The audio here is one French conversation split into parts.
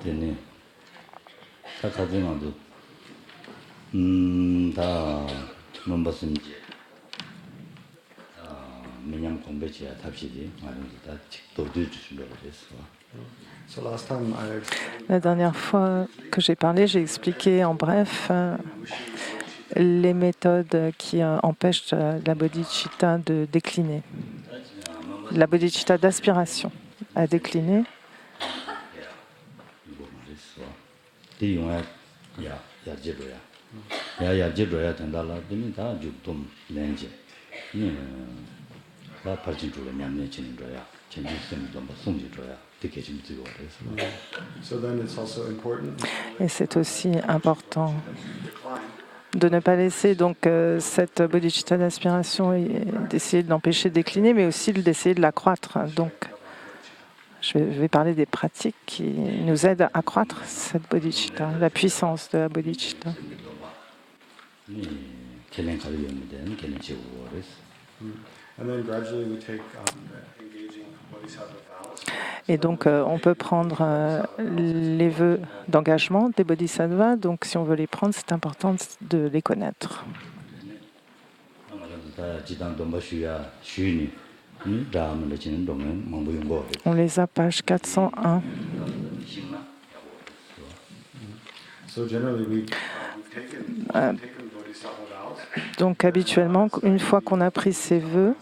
되네. 다 가지나도 다 넘버스인지 그냥 공부지야 답시지 아니면 다 직도도 주신다고 그랬어. La dernière fois que j'ai parlé, j'ai expliqué en bref les méthodes qui empêchent la bodhicitta de décliner, la bodhicitta d'aspiration à décliner. Et c'est aussi important de ne pas laisser donc cette bodhicitta d'aspiration et d'essayer de l'empêcher de décliner, mais aussi d'essayer de l'accroître. Donc, je vais parler des pratiques qui nous aident à accroître cette bodhicitta, la puissance de la bodhicitta. Et donc, on peut prendre les vœux d'engagement des bodhisattvas. Donc, si on veut les prendre, c'est important de les connaître. On les a, page 401. Donc, habituellement, une fois qu'on a pris ces vœux,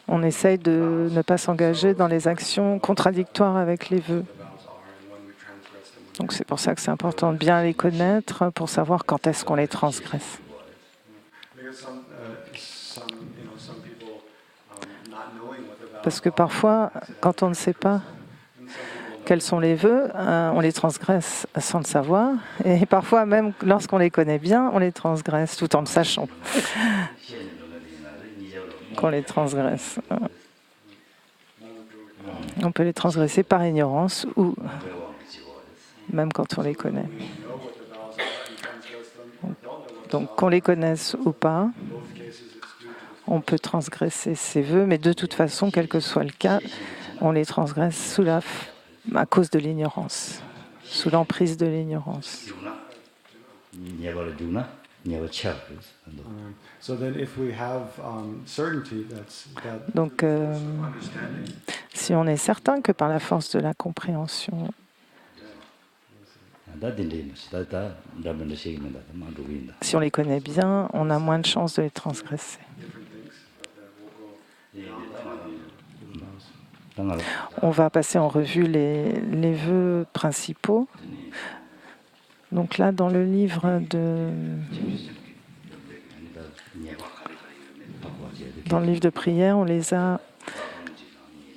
on essaye de ne pas s'engager dans les actions contradictoires avec les vœux. Donc c'est pour ça que c'est important de bien les connaître pour savoir quand est-ce qu'on les transgresse. Parce que parfois, quand on ne sait pas quels sont les vœux, on les transgresse sans le savoir. Et parfois, même lorsqu'on les connaît bien, on les transgresse tout en le sachant qu'on les transgresse. On peut les transgresser par ignorance ou même quand on les connaît. Donc qu'on les connaisse ou pas, on peut transgresser ces vœux, mais de toute façon, quel que soit le cas, on les transgresse à cause de l'ignorance, sous l'emprise de l'ignorance. Donc, si on est certain que par la force de la compréhension, si on les connaît bien, on a moins de chances de les transgresser. On va passer en revue les vœux principaux. Donc là, dans le livre de prière, on les a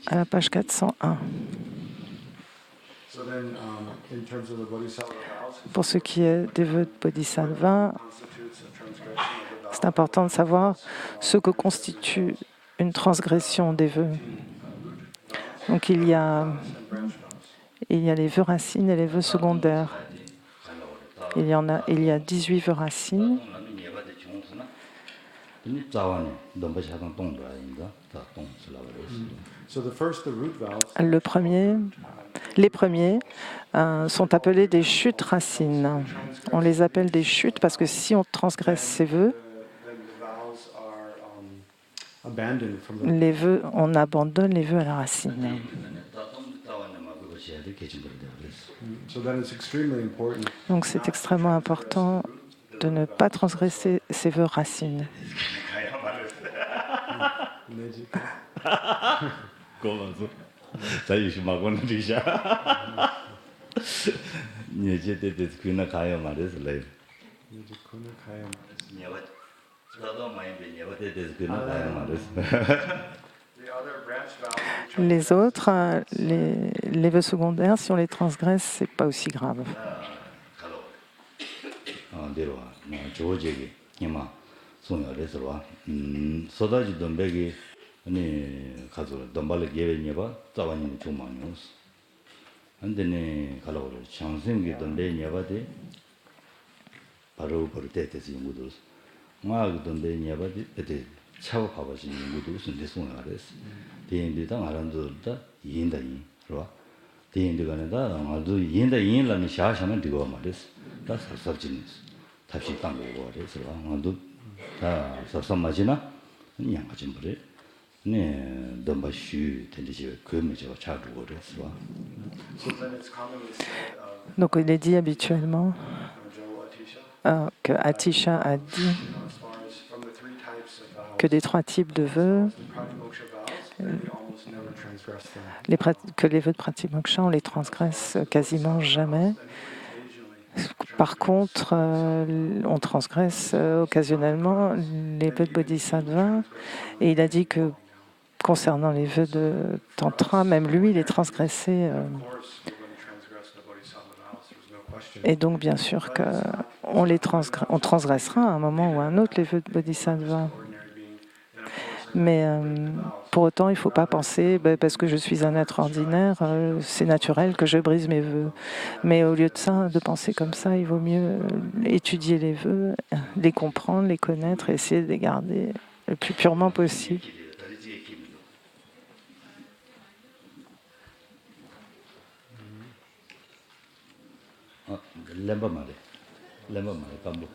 à la page 401. Pour ce qui est des vœux de Bodhisattva, c'est important de savoir ce que constitue une transgression des vœux. Donc il y a les vœux racines et les vœux secondaires. Il y a 18 vœux racines. Les premiers sont appelés des chutes racines. On les appelle des chutes parce que si on transgresse ces vœux, on abandonne les vœux à la racine. Donc c'est extrêmement important de ne pas transgresser ces vœux racines. Les autres, les vœux secondaires, si on les transgresse, c'est pas aussi grave. 바로 때때지 연구도 막 donde niabadi ete chao pabaji 연구도 순대 송을 알았어. 대인들다 알아도다 이인다니 그러와. 대인들간에다 아주 이인라는 샤샤만 되고 말했어. 다 섭섭진스. 답시 땅 보고 그래서 아무도 다 섭섭마지나 양가진 버려. 네, 넘바슈 텐디지 그메저 차두고 그래서. Donc il est dit habituellement que Atisha a dit que des trois types de vœux, que les vœux de Pratimoksha, on les transgresse quasiment jamais. Par contre, on transgresse occasionnellement les vœux de Bodhisattva. Et il a dit que concernant les vœux de Tantra, même lui, il est transgressé. Et donc, bien sûr qu'on on transgressera à un moment ou à un autre les vœux de Bodhisattva. Mais pour autant, il ne faut pas penser, parce que je suis un être ordinaire, c'est naturel que je brise mes vœux. Mais au lieu de ça, de penser comme ça, il vaut mieux étudier les vœux, les comprendre, les connaître et essayer de les garder le plus purement possible. lemba mare kambo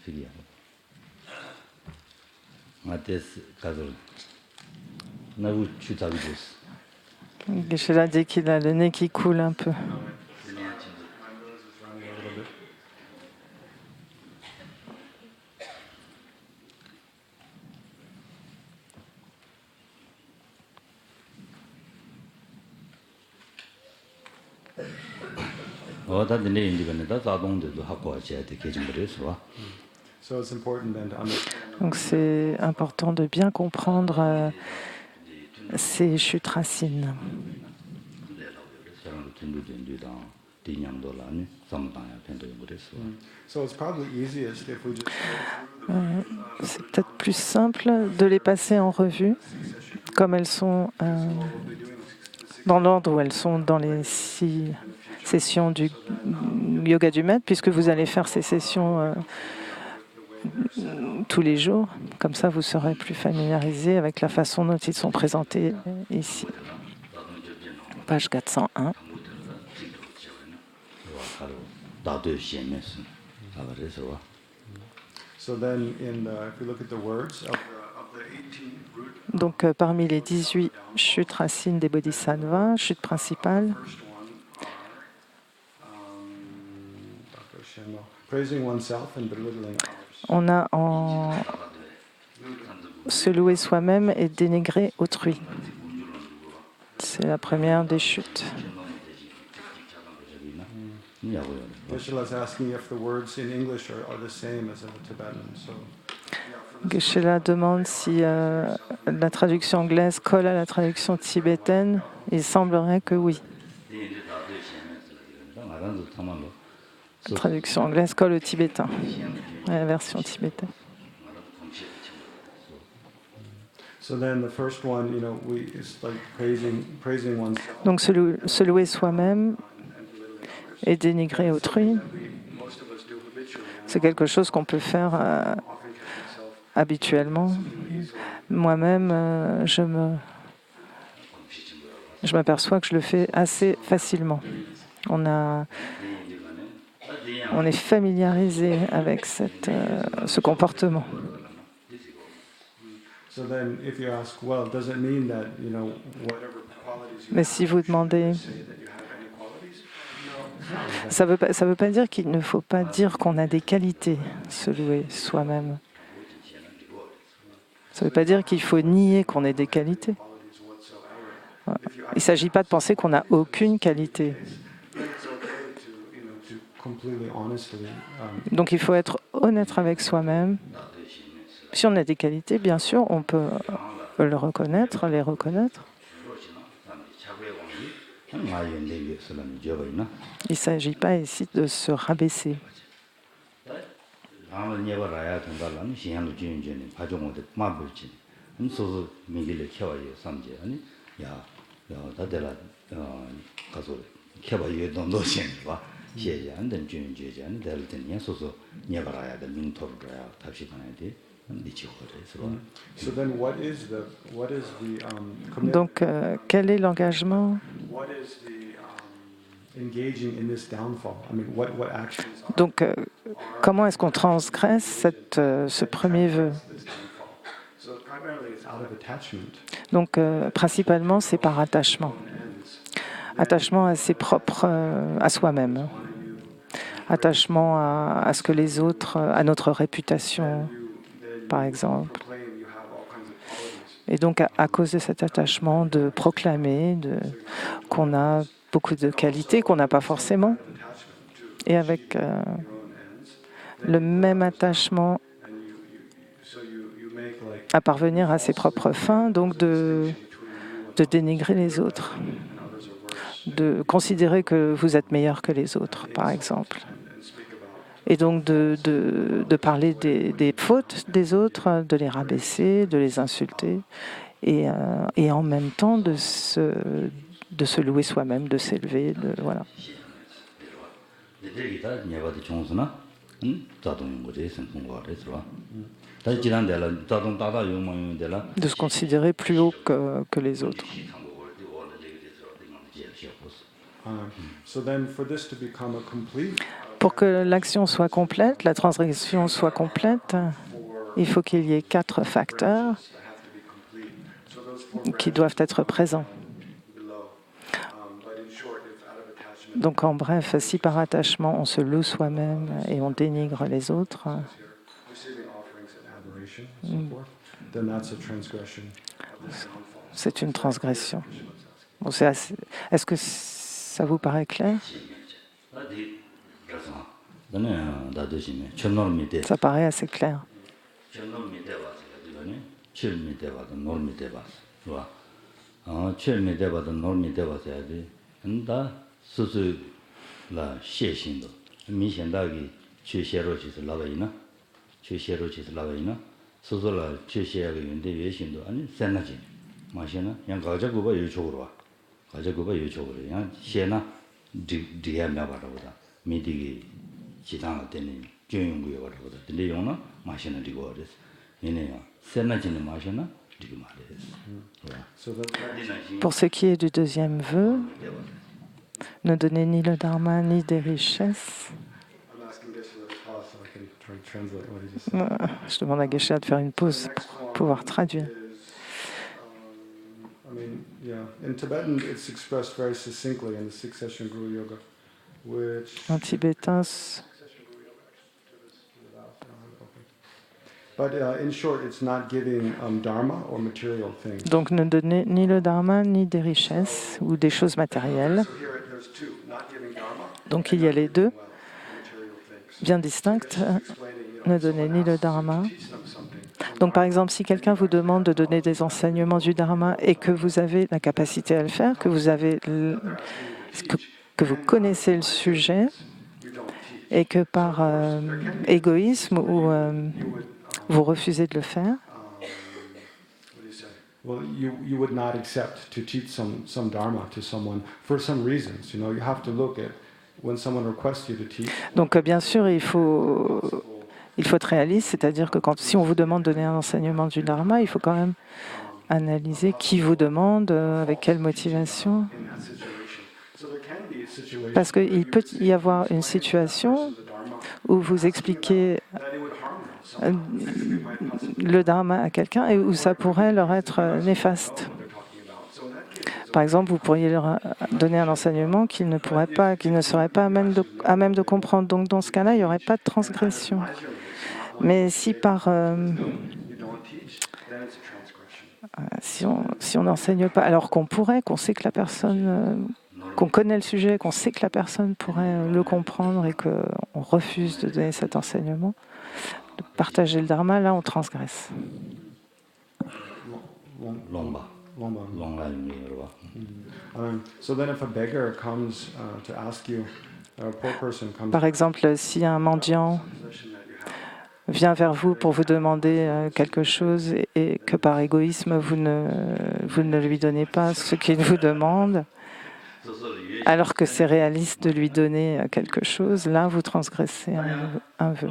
filia mates kazor navu chutavidos. Geshe a dit qu'il a le nez qui coule un peu. Donc c'est important de bien comprendre ces chutes racines. C'est peut-être plus simple de les passer en revue, comme elles sont dans l'ordre où elles sont dans les 6 sessions du yoga du maître, puisque vous allez faire ces sessions tous les jours. Comme ça, vous serez plus familiarisé avec la façon dont ils sont présentés ici. Page 401. Donc, parmi les 18 chutes racines des bodhisattvas, chute principale, on a en se louer soi-même et dénigrer autrui. C'est la première des chutes. Geshe-la demande si la traduction anglaise colle à la traduction tibétaine. Il semblerait que oui. La traduction anglaise colle au tibétain, à la version tibétaine. Donc se louer soi-même et dénigrer autrui, c'est quelque chose qu'on peut faire habituellement. Moi-même, je m'aperçois que je le fais assez facilement. On est familiarisé avec ce comportement. Mais si vous demandez, ça veut pas dire qu'il ne faut pas dire qu'on a des qualités, se louer soi-même. Ça ne veut pas dire qu'il faut nier qu'on ait des qualités. Il ne s'agit pas de penser qu'on n'a aucune qualité. Donc il faut être honnête avec soi-même. Si on a des qualités, bien sûr, on peut le reconnaître, les reconnaître. Il ne s'agit pas ici de se rabaisser. So then what is the commitment? Donc, quel est l'engagement? What is the engaging in this downfall? I mean, what actions are Donc, comment est-ce qu'on transgresse ce premier vœu? this downfall? So primarily it's out of attachment. Donc, principalement, c'est par attachement. Attachement à ses propres, à soi-même. Attachement à ce que les autres, à notre réputation, par exemple. Et donc, à cause de cet attachement, de proclamer qu'on a beaucoup de qualités qu'on n'a pas forcément, et avec le même attachement à parvenir à ses propres fins, donc de dénigrer les autres, de considérer que vous êtes meilleur que les autres, par exemple. Et donc de parler des fautes des autres, de les rabaisser, de les insulter, et en même temps de se louer soi-même, de s'élever, voilà. De se considérer plus haut que les autres. So then for this to become a complete Pour que l'action soit complète, la transgression soit complète, il faut qu'il y ait 4 facteurs qui doivent être présents. Donc en bref, si par attachement on se loue soi-même et on dénigre les autres, c'est une transgression. Bon, est-ce que ça vous paraît clair? Ça paraît assez clair. Pour ce qui est du deuxième vœu, ne donner ni le dharma ni des richesses. Je demande à Geshe de faire une pause pour pouvoir traduire. En tibétain, donc ne donner ni le dharma ni des richesses ou des choses matérielles. Donc il y a les deux, bien distinctes. Ne donner ni le dharma. Donc par exemple, si quelqu'un vous demande de donner des enseignements du dharma et que vous avez la capacité à le faire, que vous connaissez le sujet et que par égoïsme ou vous refusez de le faire, you would not accept to teach some dharma to someone for some reasons. You have to look at when someone requests you to teach. Donc bien sûr, il faut être réaliste, c'est-à-dire que si on vous demande de donner un enseignement du dharma, il faut quand même analyser qui vous demande, avec quelle motivation. Parce qu'il peut y avoir une situation où vous expliquez le dharma à quelqu'un et où ça pourrait leur être néfaste. Par exemple, vous pourriez leur donner un enseignement qu'ils ne seraient pas à même de comprendre. Donc dans ce cas-là, il n'y aurait pas de transgression. Mais si si on n'enseigne pas, alors qu'on sait que la personne, qu'on connaît le sujet, qu'on sait que la personne pourrait le comprendre et qu'on refuse de donner cet enseignement, de partager le dharma, là on transgresse. Par exemple, si un mendiant vient vers vous pour vous demander quelque chose et que par égoïsme vous ne lui donnez pas ce qu'il vous demande, alors que c'est réaliste de lui donner quelque chose, là, vous transgressez un vœu.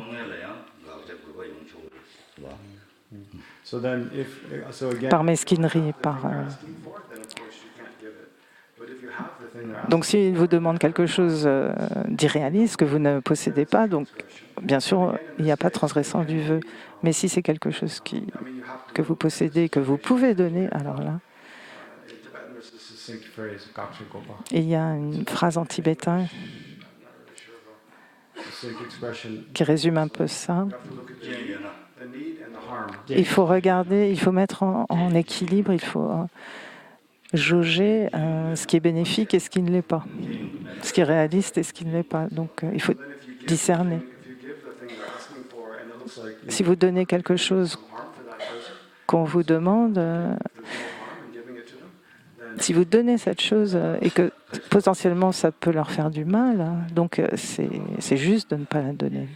So then, so again, Par mesquinerie, Donc, s'il vous demande quelque chose d'irréaliste que vous ne possédez pas, donc, bien sûr, il n'y a pas de transgression du vœu. Mais si c'est quelque chose que vous possédez, que vous pouvez donner, alors là, il y a une phrase en tibétain qui résume un peu ça. Il faut regarder, il faut mettre en équilibre, il faut jauger ce qui est bénéfique et ce qui ne l'est pas, ce qui est réaliste et ce qui ne l'est pas. Donc il faut discerner. Si vous donnez quelque chose qu'on vous demande, si vous donnez cette chose et que potentiellement ça peut leur faire du mal, donc c'est juste de ne pas la donner.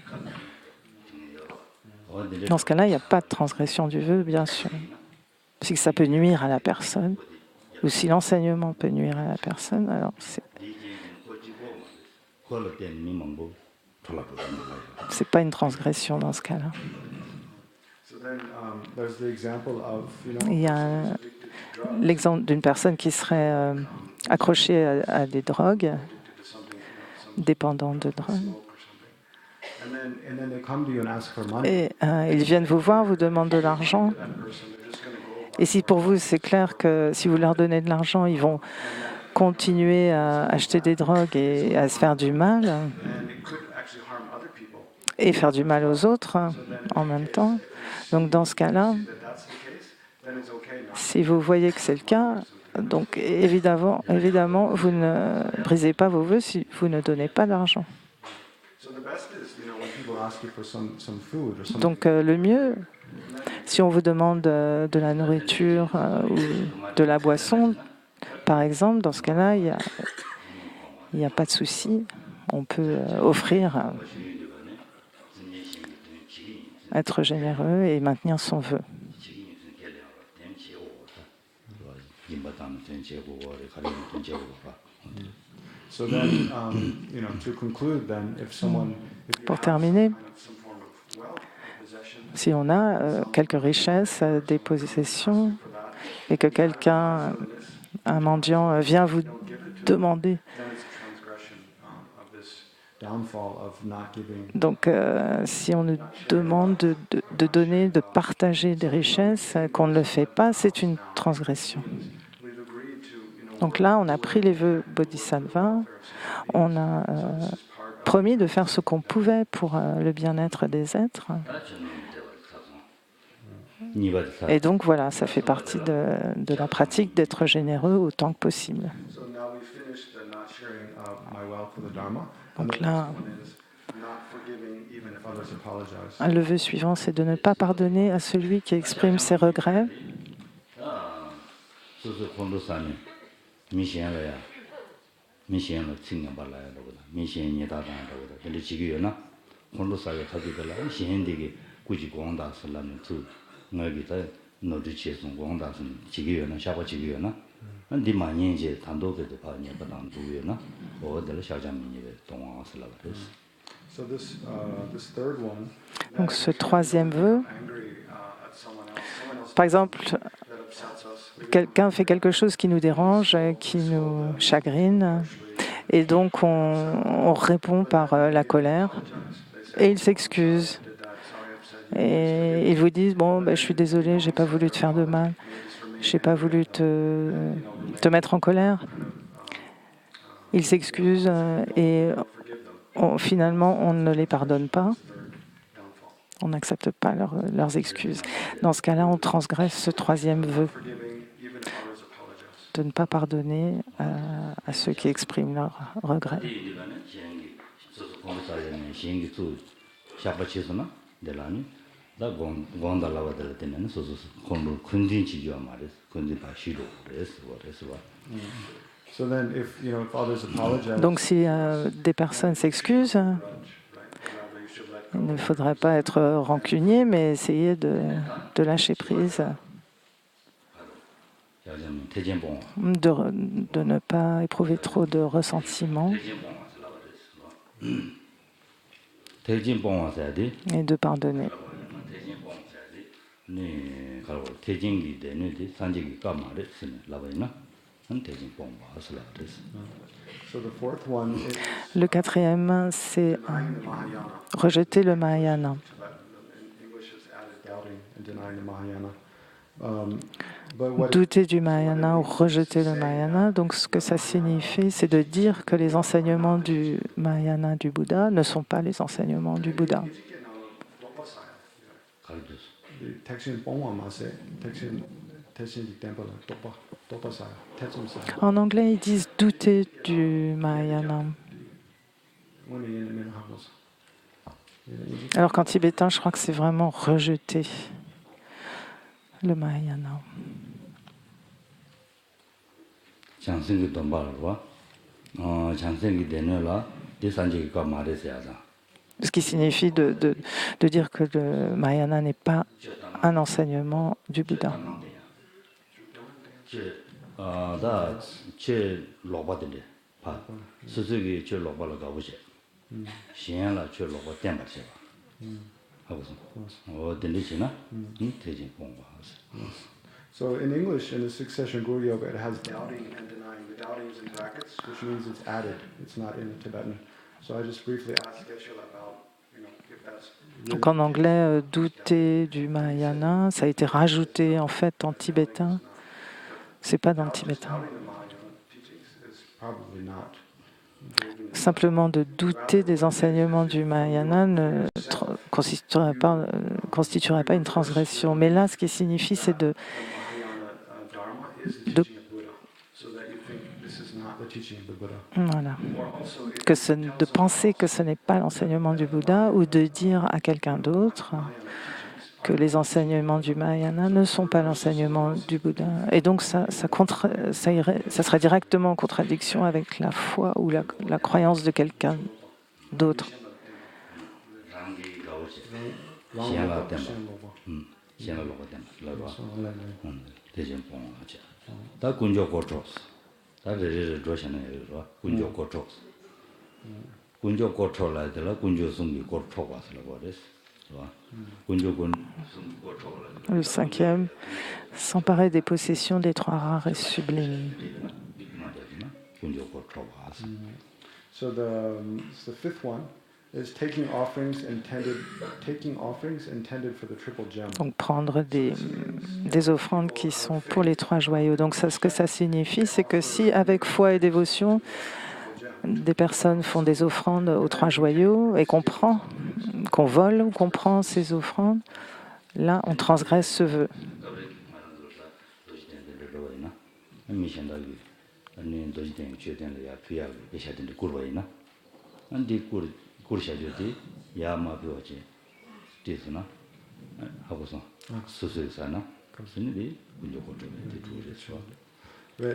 Dans ce cas-là, il n'y a pas de transgression du vœu, bien sûr. Si ça peut nuire à la personne, ou si l'enseignement peut nuire à la personne, alors c'est pas une transgression dans ce cas-là. Il y a l'exemple d'une personne qui serait accrochée à des drogues, dépendante de drogue. Et ils viennent vous voir, vous demandent de l'argent. Et si pour vous, c'est clair que si vous leur donnez de l'argent, ils vont continuer à acheter des drogues et à se faire du mal, et faire du mal aux autres en même temps. Donc dans ce cas-là, si vous voyez que c'est le cas, donc évidemment, vous ne brisez pas vos vœux si vous ne donnez pas d'argent. Donc le mieux, si on vous demande de la nourriture ou de la boisson, par exemple, dans ce cas-là, il n'y a pas de souci. On peut offrir, être généreux et maintenir son vœu. Pour terminer, si on a quelques richesses, des possessions, et que quelqu'un, un mendiant, vient vous demander, donc si on nous demande de donner, de partager des richesses, qu'on ne le fait pas, c'est une transgression. Donc là, on a pris les vœux bodhisattva, on a promis de faire ce qu'on pouvait pour le bien-être des êtres. Et donc voilà, ça fait partie de la pratique d'être généreux autant que possible. Donc là, le vœu suivant, c'est de ne pas pardonner à celui qui exprime ses regrets. Donc ce troisième vœu, par exemple, quelqu'un fait quelque chose qui nous dérange, qui nous chagrine, et donc on répond par la colère, et il s'excuse. Et ils vous disent, bon, je suis désolé, j'ai pas voulu te faire de mal, j'ai pas voulu te mettre en colère. Ils s'excusent et finalement, on ne les pardonne pas. On n'accepte pas leurs excuses. Dans ce cas-là, on transgresse ce troisième vœu de ne pas pardonner à ceux qui expriment leurs regrets. Donc si des personnes s'excusent, il ne faudrait pas être rancunier, mais essayer de lâcher prise. de ne pas éprouver trop de ressentiment et de pardonner. So the fourth one is Le quatrième, c'est rejeter le Mahayana. in English it's added doubting and denying the Mahayana. But what it, Douter du Mahayana ou rejeter le Mahayana. Donc ce que ça signifie, c'est de dire que les enseignements du Mahayana du Bouddha ne sont pas les enseignements du Bouddha. Teksin Pongwa Mase, Teksin Temple, Topa Saya, Tetsum Saya. En anglais, ils disent douter du Mahayana. Alors qu'en tibétain, je crois que c'est vraiment rejeter le Mahayana. Ce qui signifie de dire que le Mahayana n'est pas un enseignement du Bouddha. So in English, in the succession Guru Yoga, it has doubting and denying. The doubting is in brackets, which means it's added. It's not in Tibetan. So I just briefly asked Geshe-la about, if that's Donc en anglais, douter du Mahayana, ça a été rajouté en fait en tibétain. C'est pas dans le tibétain. doubting the Mahayana teachings is probably not. Simplement de douter des enseignements du Mahayana ne constituerait pas une transgression. Mais là, ce qui signifie, c'est de Dharma is the de- teaching of Buddha, so that you think this is not the teaching of the Buddha. voilà, Or also, it de penser que ce n'est pas l'enseignement du Bouddha ou de dire à quelqu'un d'autre que les enseignements du Mahayana ne sont pas l'enseignement du Bouddha. Et donc ça serait directement en contradiction avec la foi ou la croyance de quelqu'un d'autre. Le cinquième, s'emparer des possessions des trois rares et sublimes. So the fifth one is taking offerings intended for the triple gem. Donc prendre des offrandes qui sont pour les trois joyaux. Donc ça, ce que ça signifie, c'est que si avec foi et dévotion, des personnes font des offrandes aux trois joyaux et qu'on vole ou qu'on prend ces offrandes, là on transgresse ce vœu.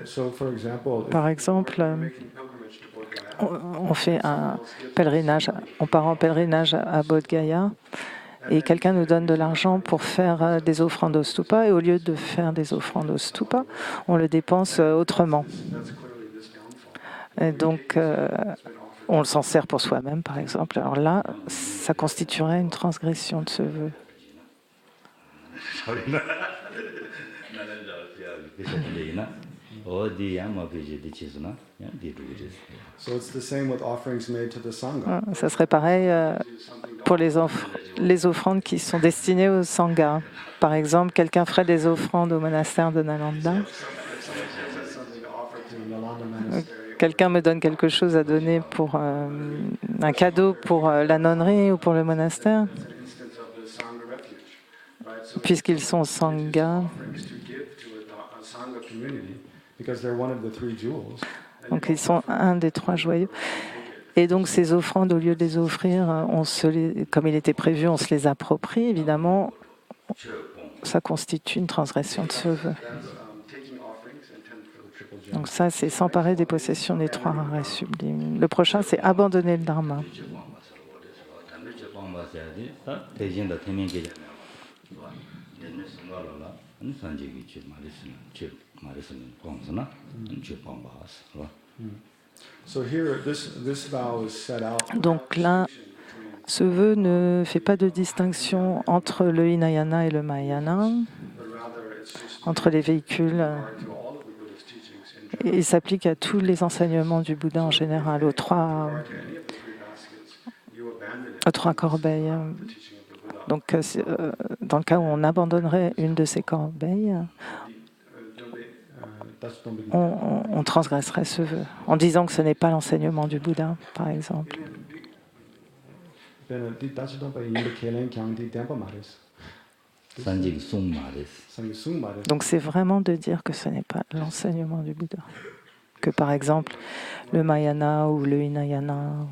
So for example, Par exemple, making pilgrimage to Bodh Gaya, on fait un pèlerinage, on part en pèlerinage à Bodh Gaya et quelqu'un nous donne de l'argent pour faire des offrandes au stupa et au lieu de faire des offrandes au stupa, on le dépense autrement. that's clearly this downfall. Et donc, on s'en sert pour soi-même, par exemple. Alors là, ça constituerait une transgression de ce vœu. So it's the same with offerings made to the Sangha. Ça serait pareil pour les offrandes qui sont destinées au Sangha. Par exemple, quelqu'un ferait des offrandes au monastère de Nalanda. Something offered to Nalanda Monastery. Quelqu'un me donne quelque chose à donner pour un cadeau pour la nonnerie ou pour le monastère, It's an instance of the Sangha refuge, right? So puisqu'ils sont Sangha. offerings to give to a Sangha community because they're one of the three jewels. Donc ils sont un des trois joyaux. Et donc ces offrandes, au lieu de les offrir, comme il était prévu, on se les approprie. Évidemment, ça constitue une transgression de ce vœu. Taking offerings intended for the triple gem. Donc ça, c'est s'emparer des possessions des trois rares et sublimes. Le prochain, c'est abandonner le dharma. 아니 산지기 주 말했으면 광선아 주 방바스 봐. So here, this vow is set out. Donc là, ce vœu ne fait pas de distinction entre le Hinayana et le Mahayana, But rather it's just entre les véhicules, regard to all of the Buddha's teachings in general. et il s'applique à tous les enseignements du Bouddha en général, aux trois Regard to any of the three baskets, you abandon it. corbeilles. The teaching of the Buddha. Donc, dans le cas où on abandonnerait une de ces corbeilles, on transgresserait ce vœu, en disant que ce n'est pas l'enseignement du Bouddha, par exemple. 산지기 송 말했어. Donc, c'est vraiment de dire que ce n'est pas l'enseignement du Bouddha. Que, par exemple, le Mahayana ou le Hinayana,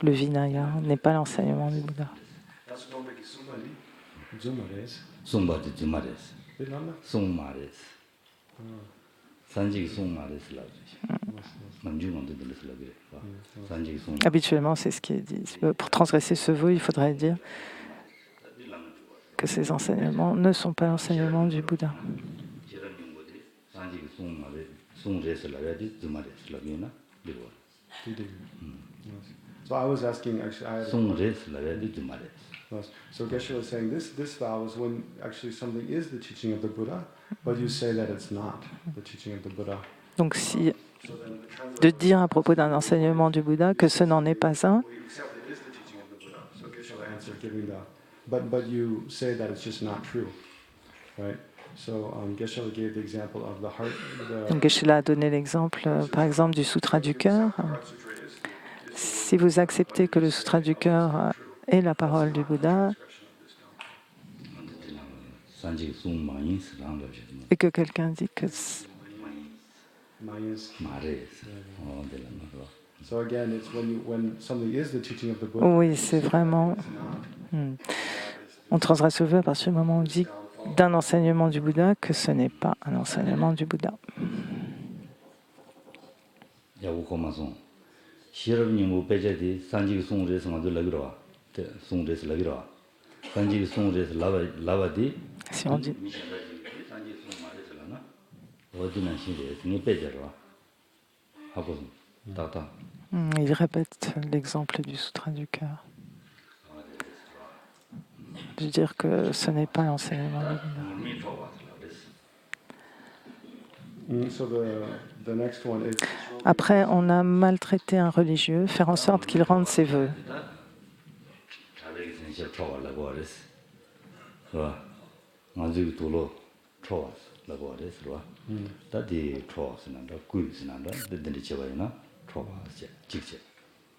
le Vinaya, n'est pas l'enseignement du Bouddha. 송 바디 주 말했어. 송 말했어. 산지기 송 말했으라고. 남주만 들으려고 그래. 산지기 송. Habituellement, c'est ce qui est dit. Pour transgresser ce vœu, il faudrait dire que ces enseignements ne sont pas l'enseignement du Bouddha. 산지기 송 말에 송제스라야지 주 말했으라고나. 이거. So I was asking, actually, I had a 송제스라야지 주 말했어. So Geshe was saying this vow is when actually something is the teaching of the Buddha, but you say that it's not the teaching of the Buddha. Donc, si So then the translation de dire à propos d'un enseignement du Bouddha que ce n'en est pas un, we accept it is the teaching of the Buddha. So Geshe answered giving the, but you say that it's just not true, right? So Geshe gave the example of the heart. donc Geshe-la a donné l'exemple, par exemple, du Sutra du cœur. Si vous acceptez que le Sutra du cœur est la parole du Bouddha 산지기 송 마인스라는 거죠. et que quelqu'un dit que 말했어. 되는 거. So again, it's when something is the teaching of the Buddha. oui, c'est vraiment... On transgresse le vœu à partir du moment où on dit d'un enseignement du Bouddha que ce n'est pas un enseignement du Bouddha. 야구코마송. 시럽님 뭐 빼자디 산지기 송제스 가도 라기로 와. 송제스 라기로 와. 산지기 송제스 라바디 Si on dit, 산지기 송 말했으라나. 어디나 신데 니 빼자로 와. 하고 따따. il répète l'exemple du Sutra du cœur. De dire que ce n'est pas l'enseignement du Bouddha. So the next one is Après, on a maltraité un religieux, faire en sorte qu'il rende ses vœux. 자백이 sensia 쳐가려고 그랬어. 봐. 아주 돌로 쳐왔라고 그랬어. 봐. 다디 쳐왔으난다. 구입스난다. 되는데 제발이나 쳐왔지. 직접.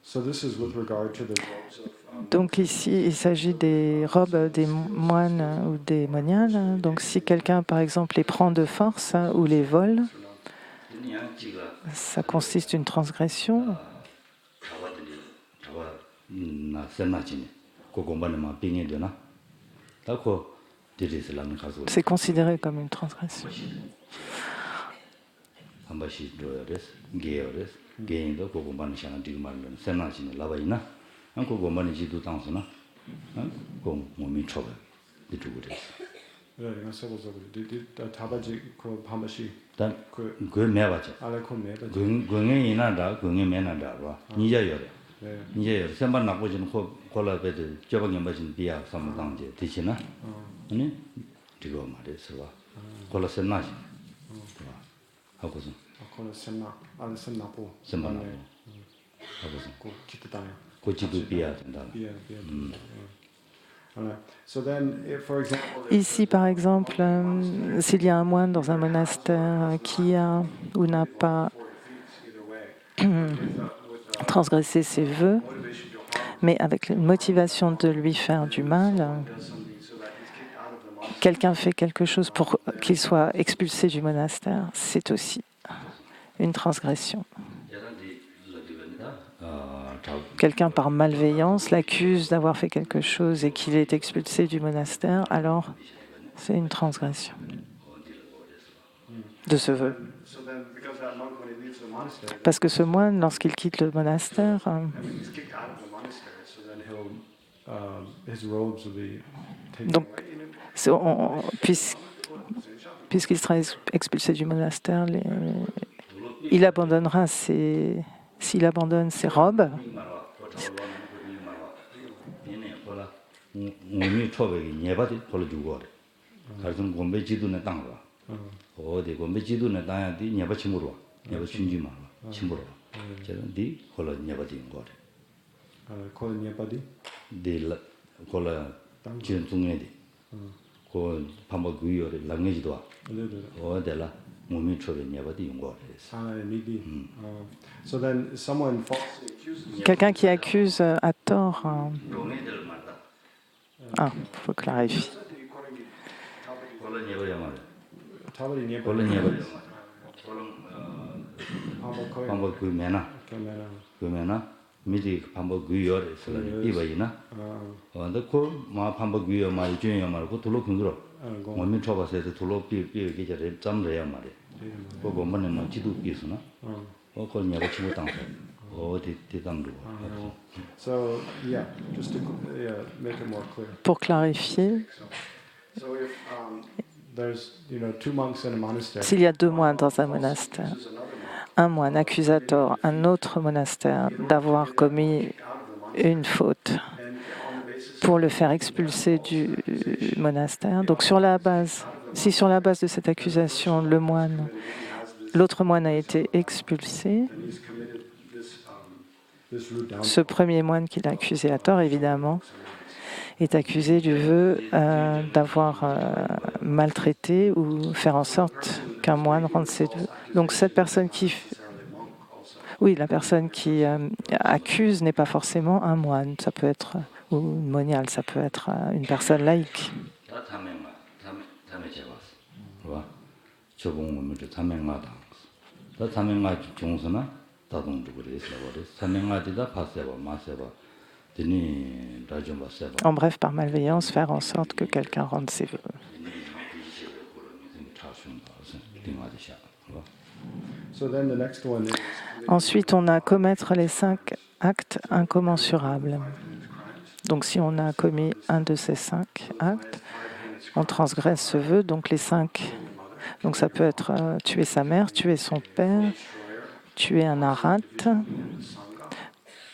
so this is with regard to the robes of Donc ici, il s'agit des robes des moines ou des moniales. Donc si quelqu'un, par exemple, les prend de force ou les vole, ça consiste une transgression. 나 세나지네. 고공반에만 빙이 되나? 다고 디리슬라는 가서 C'est considéré comme une transgression. 한 번씩 줘야res. 게어res. 게인도 고공반에 샤나 디말은 세나지네. 라바이나. 안 고공반에 지도 당서나. 고 몸이 쳐봐. 이쪽으로. 이거 써보자 그래. 다바지 그 반바시 단 그 그걸 매봐죠. 알레콘 매바. 긍에 이나다 긍에 매나다 봐. 니자여래. 네. 이제 선반 나고지는 콜라베드 저방에 맞은 비야 삼당제 되시나? 아니 이거 말해서 봐. 콜라 선나지. 하고서 아코는 셈나 안 셈나고. 선반 하고서 고 기타다요. 고치도 비야 된다. 비야. So then, if, for example, Ici, par exemple, s'il y a un moine dans un monastère qui a ou n'a pas transgressé ses vœux, mais avec une motivation de lui faire du mal, quelqu'un fait quelque chose pour qu'il soit expulsé du monastère, c'est aussi une transgression. Quelqu'un par malveillance l'accuse d'avoir fait quelque chose et qu'il est expulsé du monastère, alors c'est une transgression de ce vœu. so then, because that monk when he leaves the monastery, Parce que ce moine, lorsqu'il quitte le monastère, he's kicked out of the monastery, so then his robes will be taken Donc, away. c'est- on- puisque puisqu'il sera expulsé du monastère, il abandonnera s'il abandonne ses robes, 몸이 초백이 예바디 걸어주고 그래서 공배 지도는 땅으로 어디 공배 지도는 땅야디 예바 침으로 예바 춘지만 침으로 저는 디 걸어 예바디 거래 Call Nyepadi. 디 걸어 지은 중에디 그 반복 위열에 랑내지도 어디라 몸이 초백 예바디 거래 Maybe. So then someone falsely accuses quelqu'un qui accuse à tort. Il faut clarifier. 걸어 예바야 말이야 Tabari Nyepadi. 걸어 예바야 Pambakoya. 반복 그 매나 Kamena. 그러면은 미리 반복 위열에 있으면 이바이나 근데 그마 반복 위열 말이 중요한 말고 돌로 근거로 몸이 초바서에서 돌로 삐게 저래 잠래야 말이야 그거 뭐는 뭐 지도 비스나 그걸 내가 치고 땅 어디 대담도 So yeah, just to make it more clear. Pour clarifier, So if there's 2 monks in a monastery, s'il y a 2 moines dans un monastère, un moine accuse à tort un autre monastère d'avoir commis une faute pour le faire expulser du monastère. Donc si sur la base de cette accusation, l'autre moine a été expulsé, he's committed this rude downfall. ce premier moine qui l'a accusé à tort, évidemment, est accusé du vœu d'avoir maltraité ou faire en sorte qu'un moine rende ses vœux. Donc cette personne la personne qui accuse n'est pas forcément un moine, ça peut être, ou une moniale, ça peut être une personne laïque. En bref, par malveillance, faire en sorte que quelqu'un rende ses vœux. So then the next one is Ensuite, on a commettre les 5 actes incommensurables. Donc, si on a commis un de ces 5 actes, on transgresse ce vœu. Donc, les 5. Donc, ça peut être tuer sa mère, tuer son père, tuer un arat,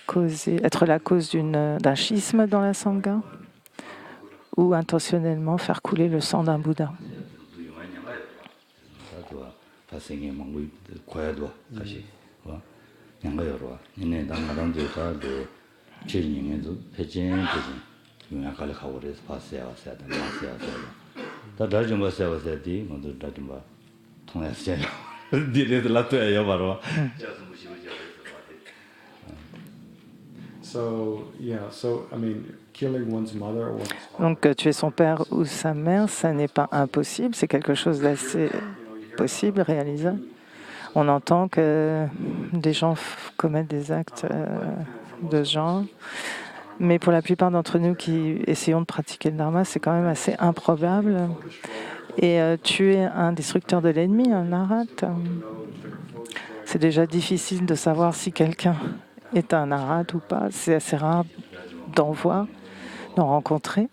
être la cause d'un schisme dans la sangha, ou intentionnellement faire couler le sang d'un Bouddha. So I mean, killing one's mother or one's father. Donc, tuer son père ou sa mère, ça n'est pas impossible, c'est quelque chose d'assez possible, réalisable. On entend que des gens commettent des actes de ce genre, mais pour la plupart d'entre nous qui essayons de pratiquer le dharma, c'est quand même assez improbable. Et tuer un destructeur de l'ennemi, un arat, c'est déjà difficile de savoir si quelqu'un est un arat ou pas. C'est assez rare d'en voir, d'en rencontrer.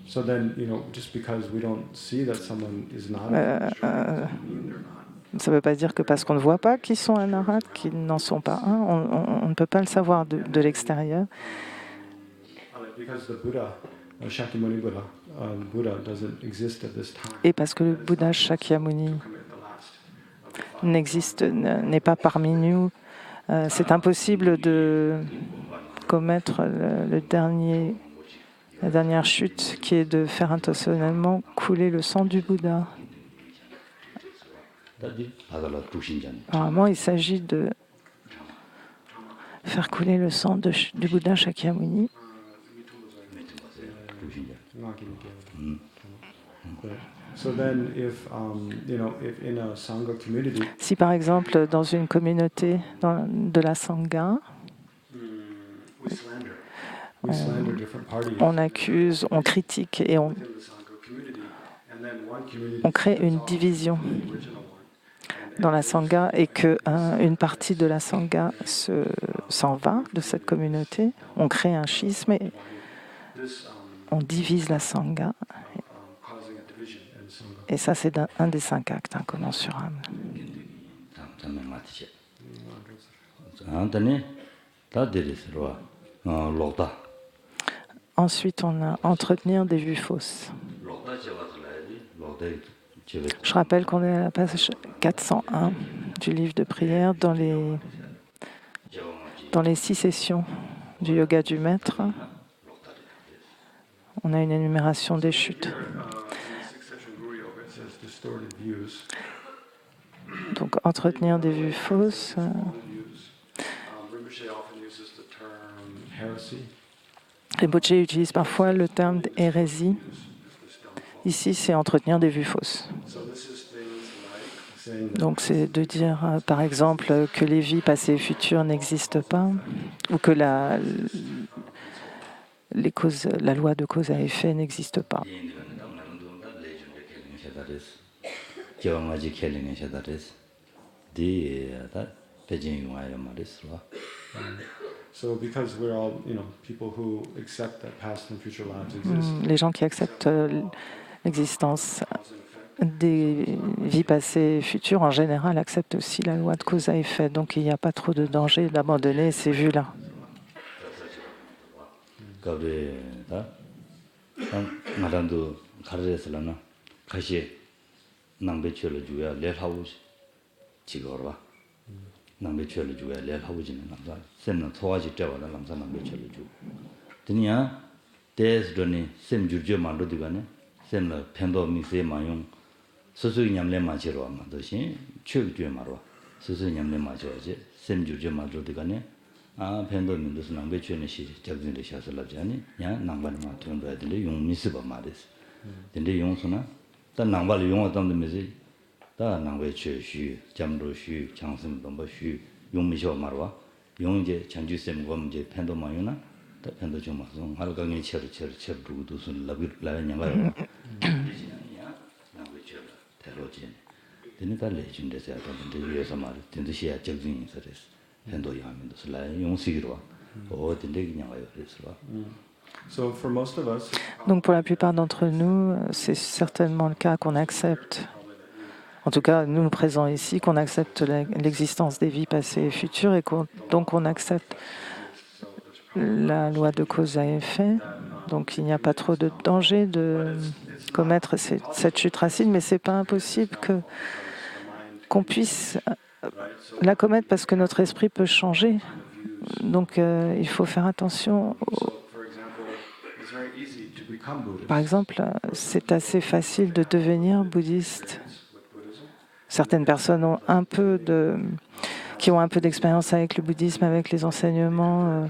So then, just because we don't see that someone is not Ça ne veut pas dire que parce qu'on ne voit pas qu'ils sont un arat, qu'ils n'en sont pas un, on ne peut pas le savoir de l'extérieur. because the Buddha, Shakyamuni Buddha, Buddha doesn't exist at this time. Et parce que le Bouddha Shakyamuni n'est pas parmi nous, c'est impossible de commettre la dernière chute qui est de faire intentionnellement couler le sang du Bouddha. Apparemment, il s'agit de faire couler le sang du Bouddha Shakyamuni. So then, if in a sangha community, Si par exemple, dans une communauté de la sangha, we slander different parties on accuse, on critique et on within the sangha community, and then one community on crée une division dans la sangha et qu'une partie de la sangha s'en va de cette communauté, on crée un schisme this on divise la Sangha. causing a division in Sangha. Et ça, c'est un des 5 actes incommensurables. Ensuite, on a entretenir des vues fausses. Je rappelle qu'on est à la page 401 du livre de prière dans les 6 sessions du yoga du maître. On a une énumération des chutes. Donc, entretenir des vues fausses. Rinpoche utilise parfois le terme d'hérésie. Ici, c'est entretenir des vues fausses. Donc, c'est de dire, par exemple, que les vies passées et futures n'existent pas, ou que la loi de cause à effet n'existe pas. Les gens qui acceptent l'existence des vies passées et futures, en général, acceptent aussi la loi de cause à effet. Donc, il n'y a pas trop de danger d'abandonner ces vues-là. Donc pour la plupart d'entre nous, c'est certainement le cas qu'on accepte, en tout cas nous présents ici, qu'on accepte l'existence des vies passées et futures et donc on accepte la loi de cause à effet. Donc il n'y a pas trop de danger de commettre cette chute racine, mais ce n'est pas impossible qu'on puisse la commettre parce que notre esprit peut changer. Donc il faut faire attention. Par exemple, c'est assez facile de devenir bouddhiste. Certaines personnes qui ont un peu d'expérience avec le bouddhisme, avec les enseignements,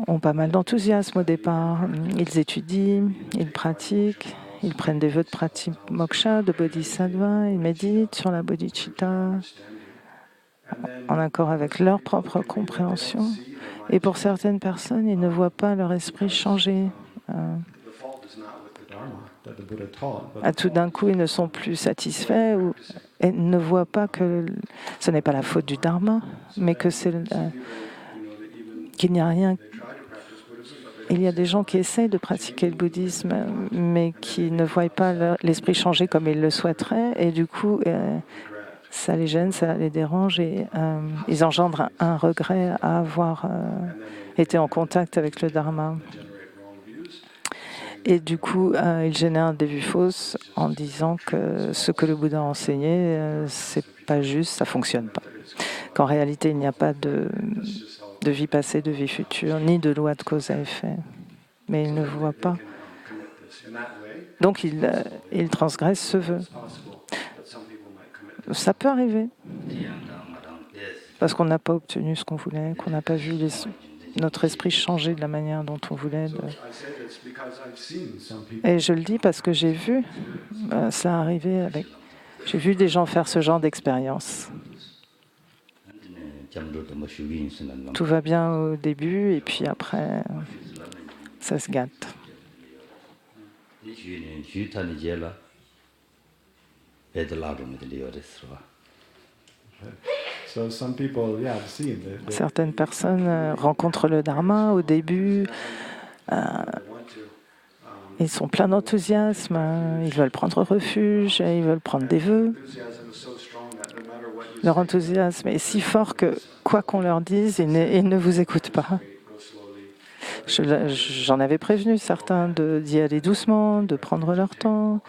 ont pas mal d'enthousiasme au départ. Ils étudient, ils pratiquent, ils prennent des vœux de pratique moksha, de bodhisattva, ils méditent sur la bodhicitta, en accord avec leur propre compréhension. Et pour certaines personnes, ils ne voient pas leur esprit changer. Tout d'un coup, ils ne sont plus satisfaits et ne voient pas que ce n'est pas la faute du dharma, mais que qu'il n'y a rien. Il y a des gens qui essayent de pratiquer le bouddhisme, mais qui ne voient pas l'esprit changer comme ils le souhaiteraient, et du coup, ça les gêne, ça les dérange, et ils engendrent un regret à avoir été en contact avec le dharma. Et du coup, ils génèrent des vues fausses en disant que ce que le Bouddha a enseigné, c'est pas juste, ça fonctionne pas. Qu'en réalité, il n'y a pas de vie passée, de vie future, ni de loi de cause à effet. Mais ils ne voient pas. Donc, ils transgressent ce vœu. Ça peut arriver. Parce qu'on n'a pas obtenu ce qu'on voulait, qu'on n'a pas vu notre esprit changer de la manière dont on voulait. Et je le dis parce que j'ai vu ça arriver j'ai vu des gens faire ce genre d'expérience. Tout va bien au début et puis après, ça se gâte. Certaines personnes rencontrent le dharma au début, Ils sont pleins d'enthousiasme, ils veulent prendre refuge, ils veulent prendre des vœux. Leur enthousiasme est si fort que, quoi qu'on leur dise, ils ne vous écoutent pas. J'en avais prévenu certains d'y aller doucement, de prendre leur temps,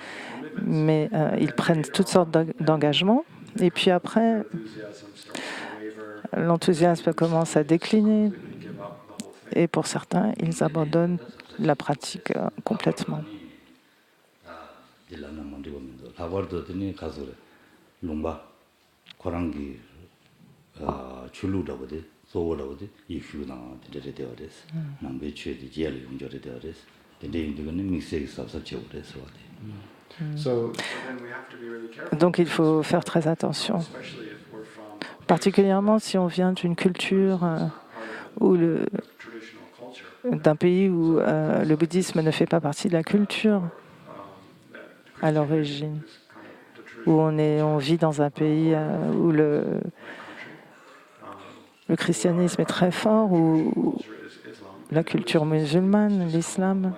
mais ils prennent toutes sortes d'engagements. Et puis après, l'enthousiasme commence à décliner. Et pour certains, ils abandonnent la pratique complètement. Donc il faut faire très attention, particulièrement si on vient d'une culture d'un pays où le bouddhisme ne fait pas partie de la culture à l'origine, où on vit dans un pays où le christianisme est très fort, où la culture musulmane, l'islam,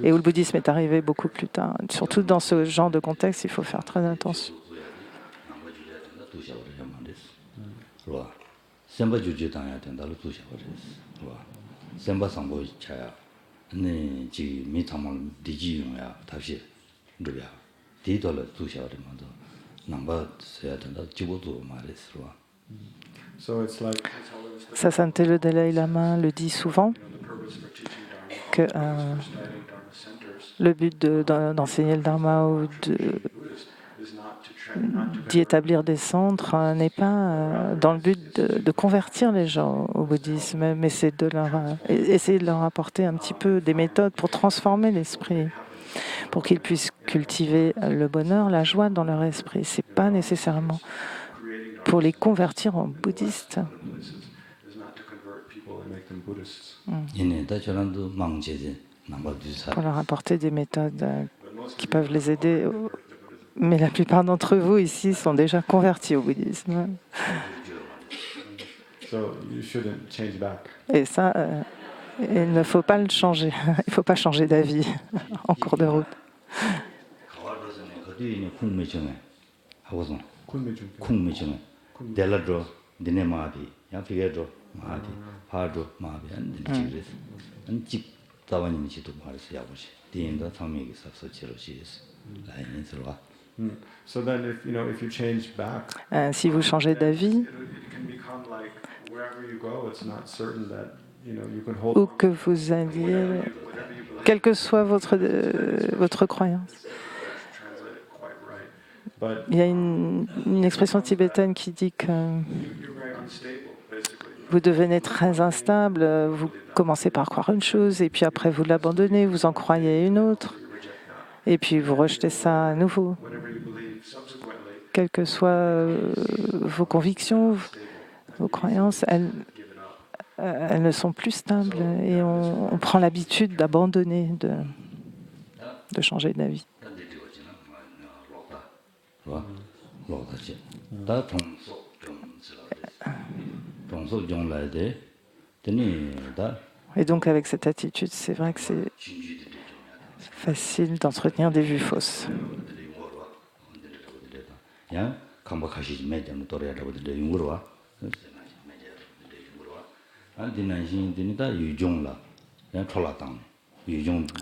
et où le bouddhisme est arrivé beaucoup plus tard. Surtout dans ce genre de contexte, il faut faire très attention. Sa Sainteté le Dalai Lama le dit souvent que le but d'enseigner le Dharma ou d'y établir des centres n'est pas dans le but de convertir les gens au bouddhisme, mais c'est de essayer de leur apporter un petit peu des méthodes pour transformer l'esprit, pour qu'ils puissent cultiver le bonheur, la joie dans leur esprit. C'est pas nécessairement pour les convertir en bouddhistes. Pour leur apporter des méthodes qui peuvent les aider. Mais la plupart d'entre vous ici sont déjà convertis au bouddhisme. Et ça, il ne faut pas le changer. Il ne faut pas changer d'avis en cours de route. Si vous changez d'avis, où que vous alliez, quelle que soit votre croyance. Il y a une expression tibétaine qui dit que vous devenez très instable, vous commencez par croire une chose et puis après vous l'abandonnez, vous en croyez une autre et puis vous rejetez ça à nouveau. Quelles que soient vos convictions, vos croyances, elles ne sont plus stables et on prend l'habitude d'abandonner, de changer d'avis. Et donc avec cette attitude, c'est vrai que c'est facile d'entretenir des vues fausses.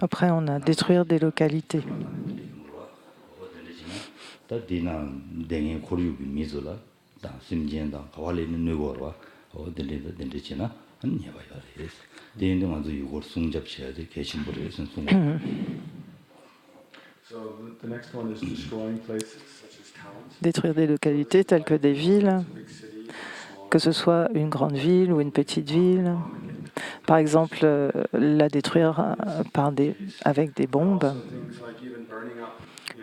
Après, on a détruire des localités. Détruire des localités telles que des villes, que ce soit une grande ville ou une petite ville. Par exemple, la détruire avec des bombes.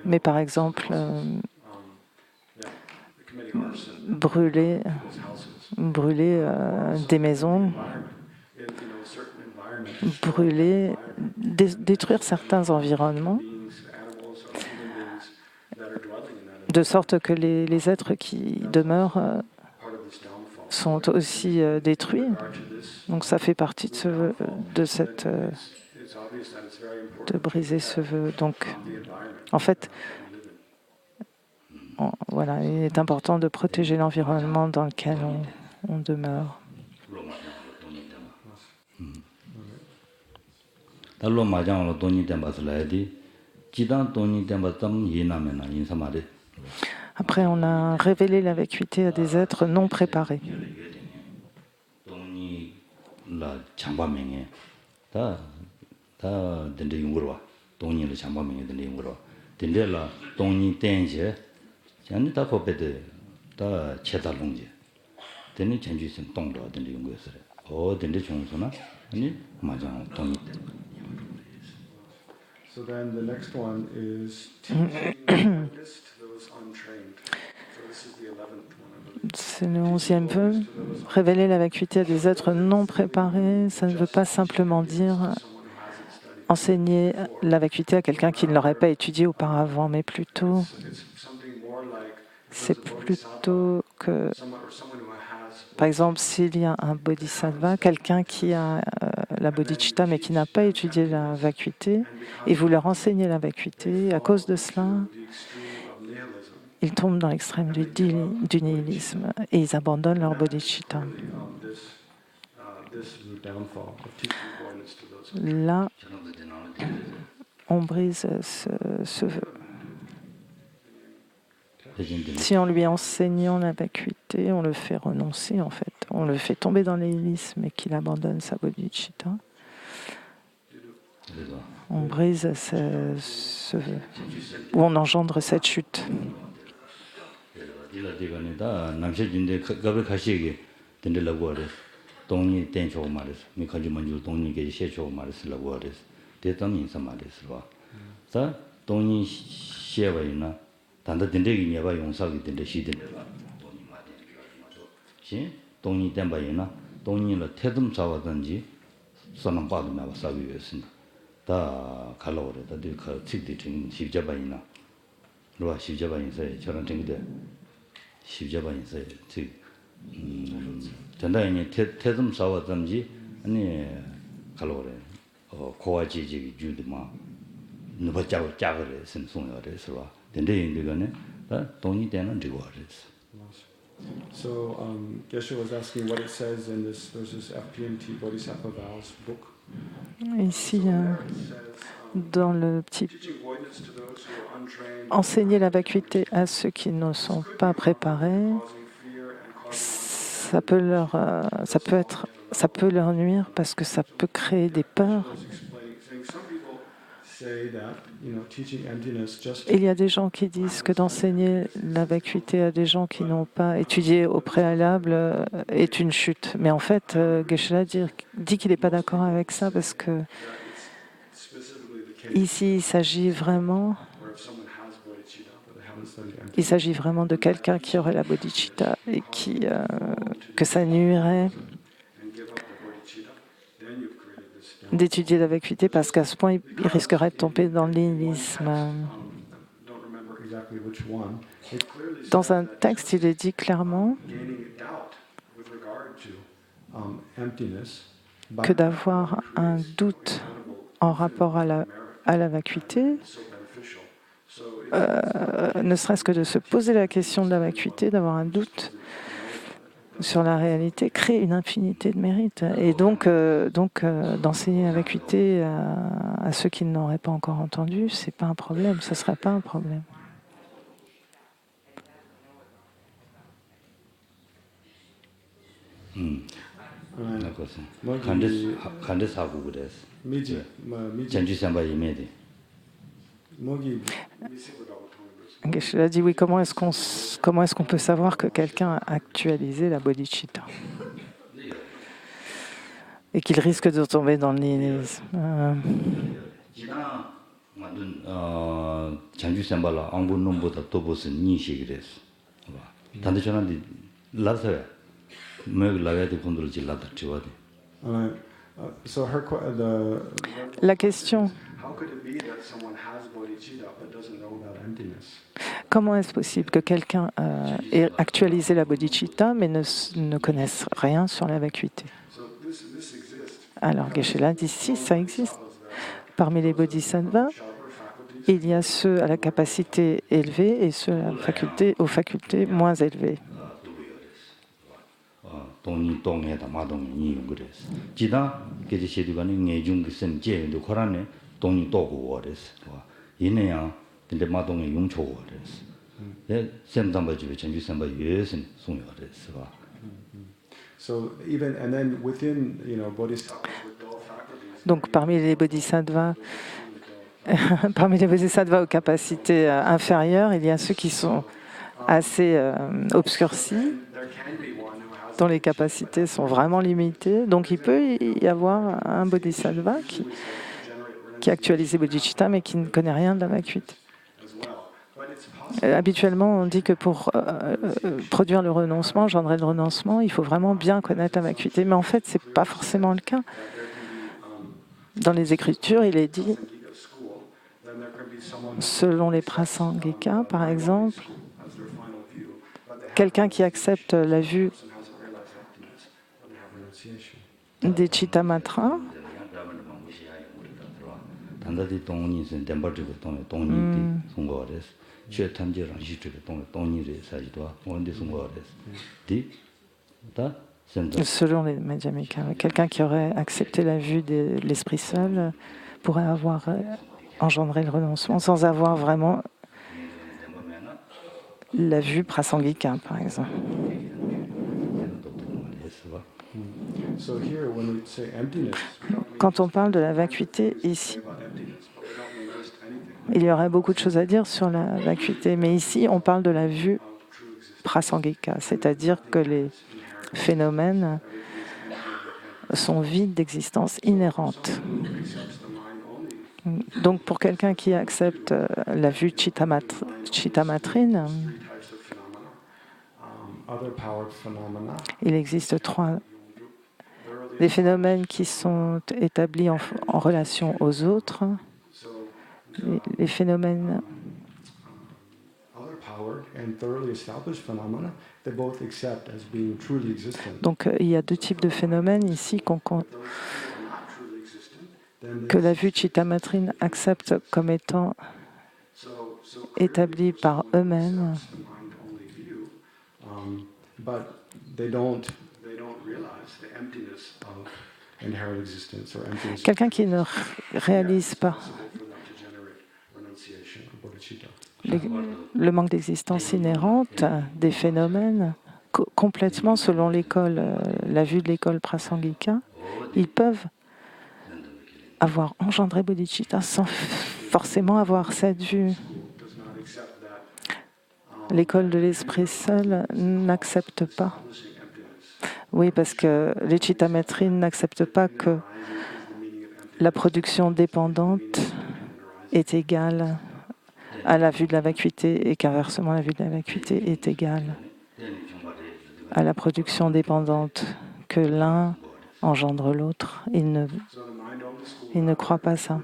Mais par exemple, brûler des maisons, détruire certains environnements, de sorte que les êtres qui demeurent sont aussi détruits. Donc ça fait partie de briser ce vœu. Donc, en fait, voilà, il est important de protéger l'environnement dans lequel on demeure. Après, on a révélé la vacuité à des êtres non préparés. So then the next one is teaching this to those untrained. So this is the 11th one, I believe. C'est le 11e vœu. Révéler la vacuité à des êtres non préparés, ça ne veut pas simplement dire enseigner la vacuité à quelqu'un qui ne l'aurait pas étudié auparavant, mais plutôt, c'est plutôt que, par exemple, s'il y a un bodhisattva, quelqu'un qui a la bodhicitta mais qui n'a pas étudié la vacuité, et vous leur enseignez la vacuité, à cause de cela, ils tombent dans l'extrême du nihilisme et ils abandonnent leur bodhicitta. Là, on brise ce vœu. Si en lui enseignant la vacuité, on le fait renoncer, en fait, on le fait tomber dans le nihilisme et qu'il abandonne sa bodhicitta, on brise ce vœu, ou on engendre cette chute. So Geshe was asking what it says in this. There's this FPMT Bodhisattva Vows book. Ici, dans le petit enseigner la vacuité à ceux qui ne sont pas préparés, ça peut leur nuire parce que ça peut créer des peurs. Il y a des gens qui disent que d'enseigner la vacuité à des gens qui n'ont pas étudié au préalable est une chute. Mais en fait, Geshe-la dit qu'il n'est pas d'accord avec ça parce que ici, il s'agit vraiment de quelqu'un qui aurait la bodhicitta et que ça nuirait d'étudier la vacuité parce qu'à ce point, il risquerait de tomber dans le nihilisme. Dans un texte, il est dit clairement que d'avoir un doute en rapport à la vacuité, ne serait-ce que de se poser la question de la vacuité, d'avoir un doute sur la réalité, crée une infinité de mérites. Et donc d'enseigner la vacuité à ceux qui ne l'auraient pas encore entendu, c'est pas un problème, ce ne serait pas un problème. Geshe a dit oui, comment est-ce qu'on peut savoir que quelqu'un a actualisé la bodhicitta et qu'il risque de tomber dans le nihilisme. So La question, how could it be that someone has bodhicitta but doesn't know about emptiness? comment est-ce possible que quelqu'un ait actualisé la bodhicitta mais ne connaisse rien sur la vacuité? So this exists. Alors Geshe-la dit si, ça existe. Parmi les bodhisattvas, il y a ceux à la capacité élevée et ceux aux facultés moins élevées. 동니 동에다 마동이 니 그랬어. 지다 게지 시두가니 내중 그선 제도 코라네 동니 도고 그랬어. 이내야 근데 마동이 용초 그랬어. 예, 샘담바지에 전주 삼바 예선 송여 그랬어. So even and then within bodhisattvas with dual faculties. Donc parmi les bodhisattvas aux capacités inférieures, il y a ceux qui sont assez obscurcis, dont les capacités sont vraiment limitées. Donc il peut y avoir un bodhisattva qui a actualisé bodhicitta mais qui ne connaît rien de la vacuité. Habituellement, on dit que pour produire le renoncement, engendrer le renoncement, il faut vraiment bien connaître la vacuité. Mais en fait, ce n'est pas forcément le cas. Dans les Écritures, il est dit, selon les Prasangika, par exemple, quelqu'un qui accepte la vue des Chittamatras, 단다디 동니 선 덴버지고 동니 송거레스 최탐제랑 시트게 동니레 사지도 원데 송거레스 디다 selon les Madhyamika, quelqu'un qui aurait accepté la vue de l'esprit seul pourrait avoir engendré le renoncement sans avoir vraiment la vue prasangika, par exemple. Quand on parle de la vacuité ici, il y aurait beaucoup de choses à dire sur la vacuité, mais ici on parle de la vue prasangika, c'est-à-dire que les phénomènes sont vides d'existence inhérente. Donc pour quelqu'un qui accepte la vue chittamatrine, il existe des phénomènes qui sont établis en relation aux autres, les phénomènes donc il y a deux types de phénomènes ici que la vue chittamatrine accepte comme étant établis par eux-mêmes. Quelqu'un qui ne réalise pas le manque d'existence inhérente des phénomènes complètement selon la vue de l'école prasangika, ils peuvent avoir engendré bodhicitta sans forcément avoir cette vue. L'école de l'esprit seul n'accepte pas. Oui, parce que les chittamatrines n'acceptent pas que la production dépendante est égale à la vue de la vacuité et qu'inversement la vue de la vacuité est égale à la production dépendante, que l'un engendre l'autre. Ils ne croient pas ça.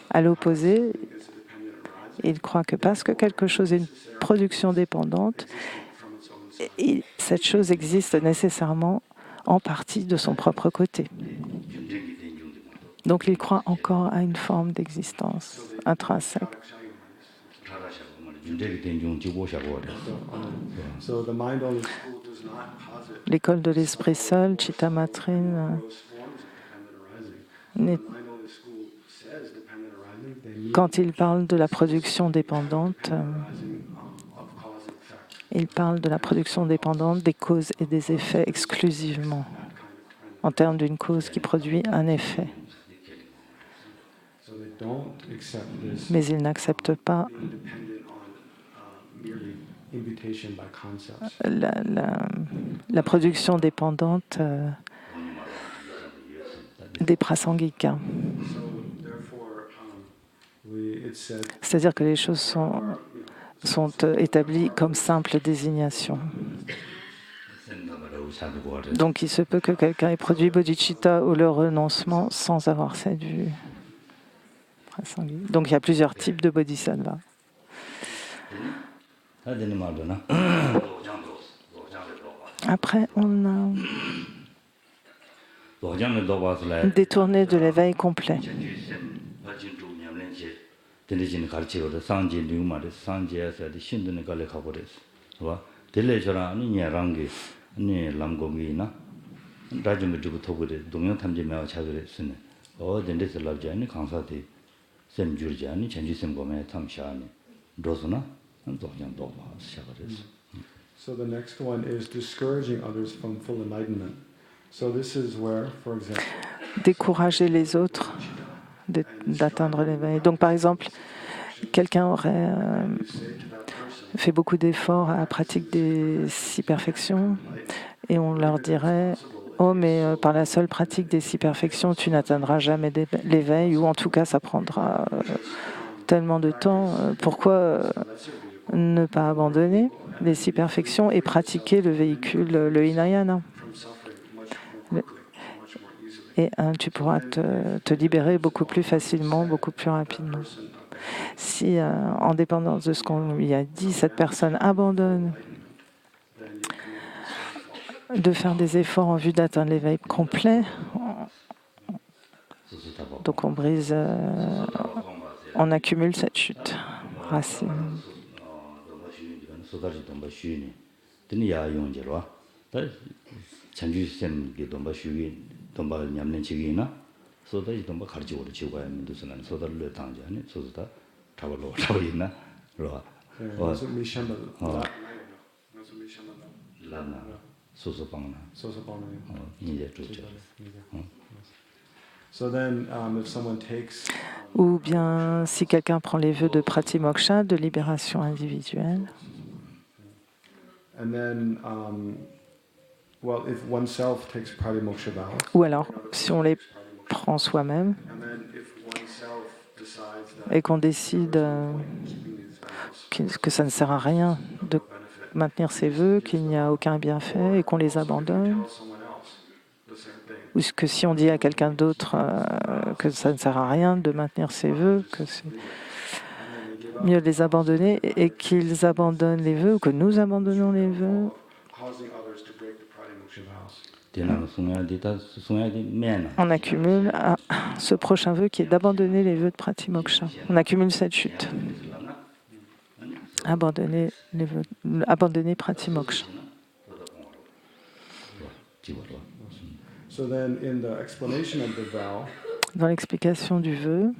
À l'opposé, ils croient que parce que quelque chose est une production dépendante, cette chose existe nécessairement en partie de son propre côté. Donc ils croient encore à une forme d'existence intrinsèque. L'école de l'esprit seul, chittamatrine, quand il parle de la production dépendante, il parle de la production dépendante des causes et des effets exclusivement, en termes d'une cause qui produit un effet. Mais ils n'acceptent pas la production dépendante des prasangika. C'est-à-dire que les choses sont établies comme simple désignation. Donc il se peut que quelqu'un ait produit bodhicitta ou le renoncement sans avoir cette vue. Donc il y a plusieurs types de bodhisattva. Après, on a détourné de l'éveil complet. So the next one is discouraging others from full enlightenment. So this is where, for example, Décourager les autres d'atteindre l'éveil. Donc par exemple, quelqu'un aurait fait beaucoup d'efforts à la pratique des 6 perfections et on leur dirait « Oh, mais par la seule pratique des 6 perfections, tu n'atteindras jamais l'éveil, ou en tout cas, ça prendra tellement de temps. Pourquoi ne pas abandonner les 6 perfections et pratiquer le véhicule, le Hinayana ?» Et tu pourras te libérer beaucoup plus facilement, beaucoup plus rapidement. Si, en dépendance de ce qu'on lui a dit, cette personne abandonne de faire des efforts en vue d'atteindre l'éveil complet, donc on accumule cette chute racine. Ou bien si quelqu'un prend les vœux de pratimoksha, de libération individuelle, ou alors si on les prend soi-même et qu'on décide que ça ne sert à rien de maintenir ses vœux, qu'il n'y a aucun bienfait et qu'on les abandonne, ou que si on dit à quelqu'un d'autre que ça ne sert à rien de maintenir ses vœux, que c'est mieux de les abandonner et qu'ils abandonnent les vœux ou que nous abandonnons les vœux, on accumule ce prochain vœu qui est d'abandonner les vœux de pratimoksha. On accumule cette chute. Abandonner pratimoksha. Dans l'explication du vœu,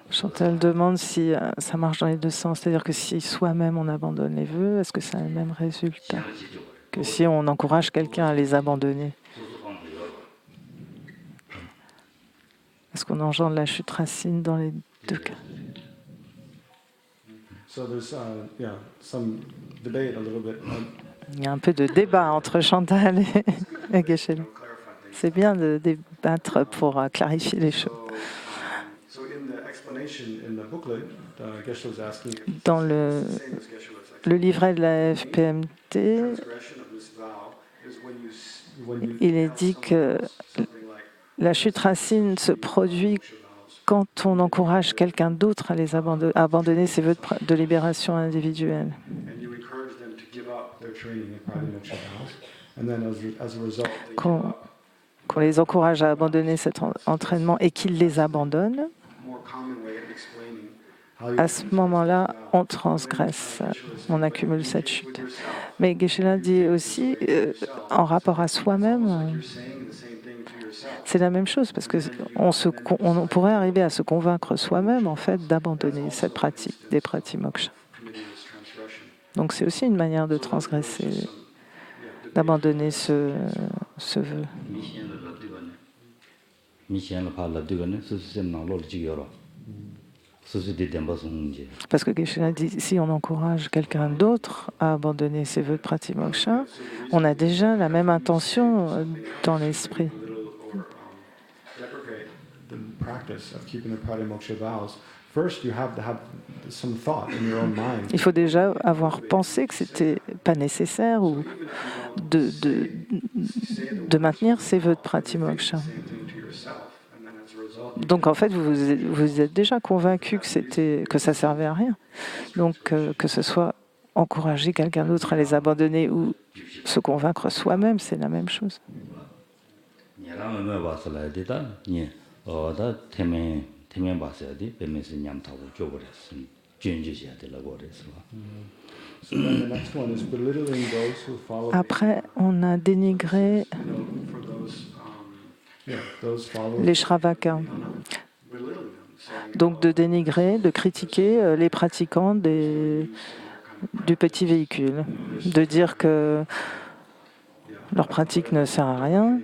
Chantal demande si ça marche dans les deux sens, c'est-à-dire que si soi-même on abandonne les vœux, est-ce que ça a le même résultat que si on encourage quelqu'un à les abandonner? Est-ce qu'on engendre la chute racine dans les deux cas? Il y a un peu de débat entre Chantal et Geshe-la. C'est bien de débattre pour clarifier les choses. Dans le livret de la FPMT, il est dit que la chute racine se produit quand on encourage quelqu'un d'autre à abandonner ses vœux de libération individuelle. Qu'on les encourage à abandonner cet entraînement et qu'ils les abandonnent, à ce moment-là, on transgresse, on accumule cette chute. Mais Geshe-la dit aussi, en rapport à soi-même, c'est la même chose, parce qu'on pourrait arriver à se convaincre soi-même, en fait, d'abandonner cette pratique des pratimoksha. Donc c'est aussi une manière de transgresser, d'abandonner ce vœu. Parce que Geshe-la dit, si on encourage quelqu'un d'autre à abandonner ses vœux de pratimoksha, on a déjà la même intention dans l'esprit. Il faut déjà avoir pensé que c'était pas nécessaire ou de maintenir ces vœux de pratimoksha. Donc en fait, vous êtes déjà convaincu que ça servait à rien. Donc que ce soit encourager quelqu'un d'autre à les abandonner ou se convaincre soi-même, c'est la même chose. Après, on a dénigré les Shravakas. Donc de dénigrer, de critiquer les pratiquants du petit véhicule, de dire que leur pratique ne sert à rien.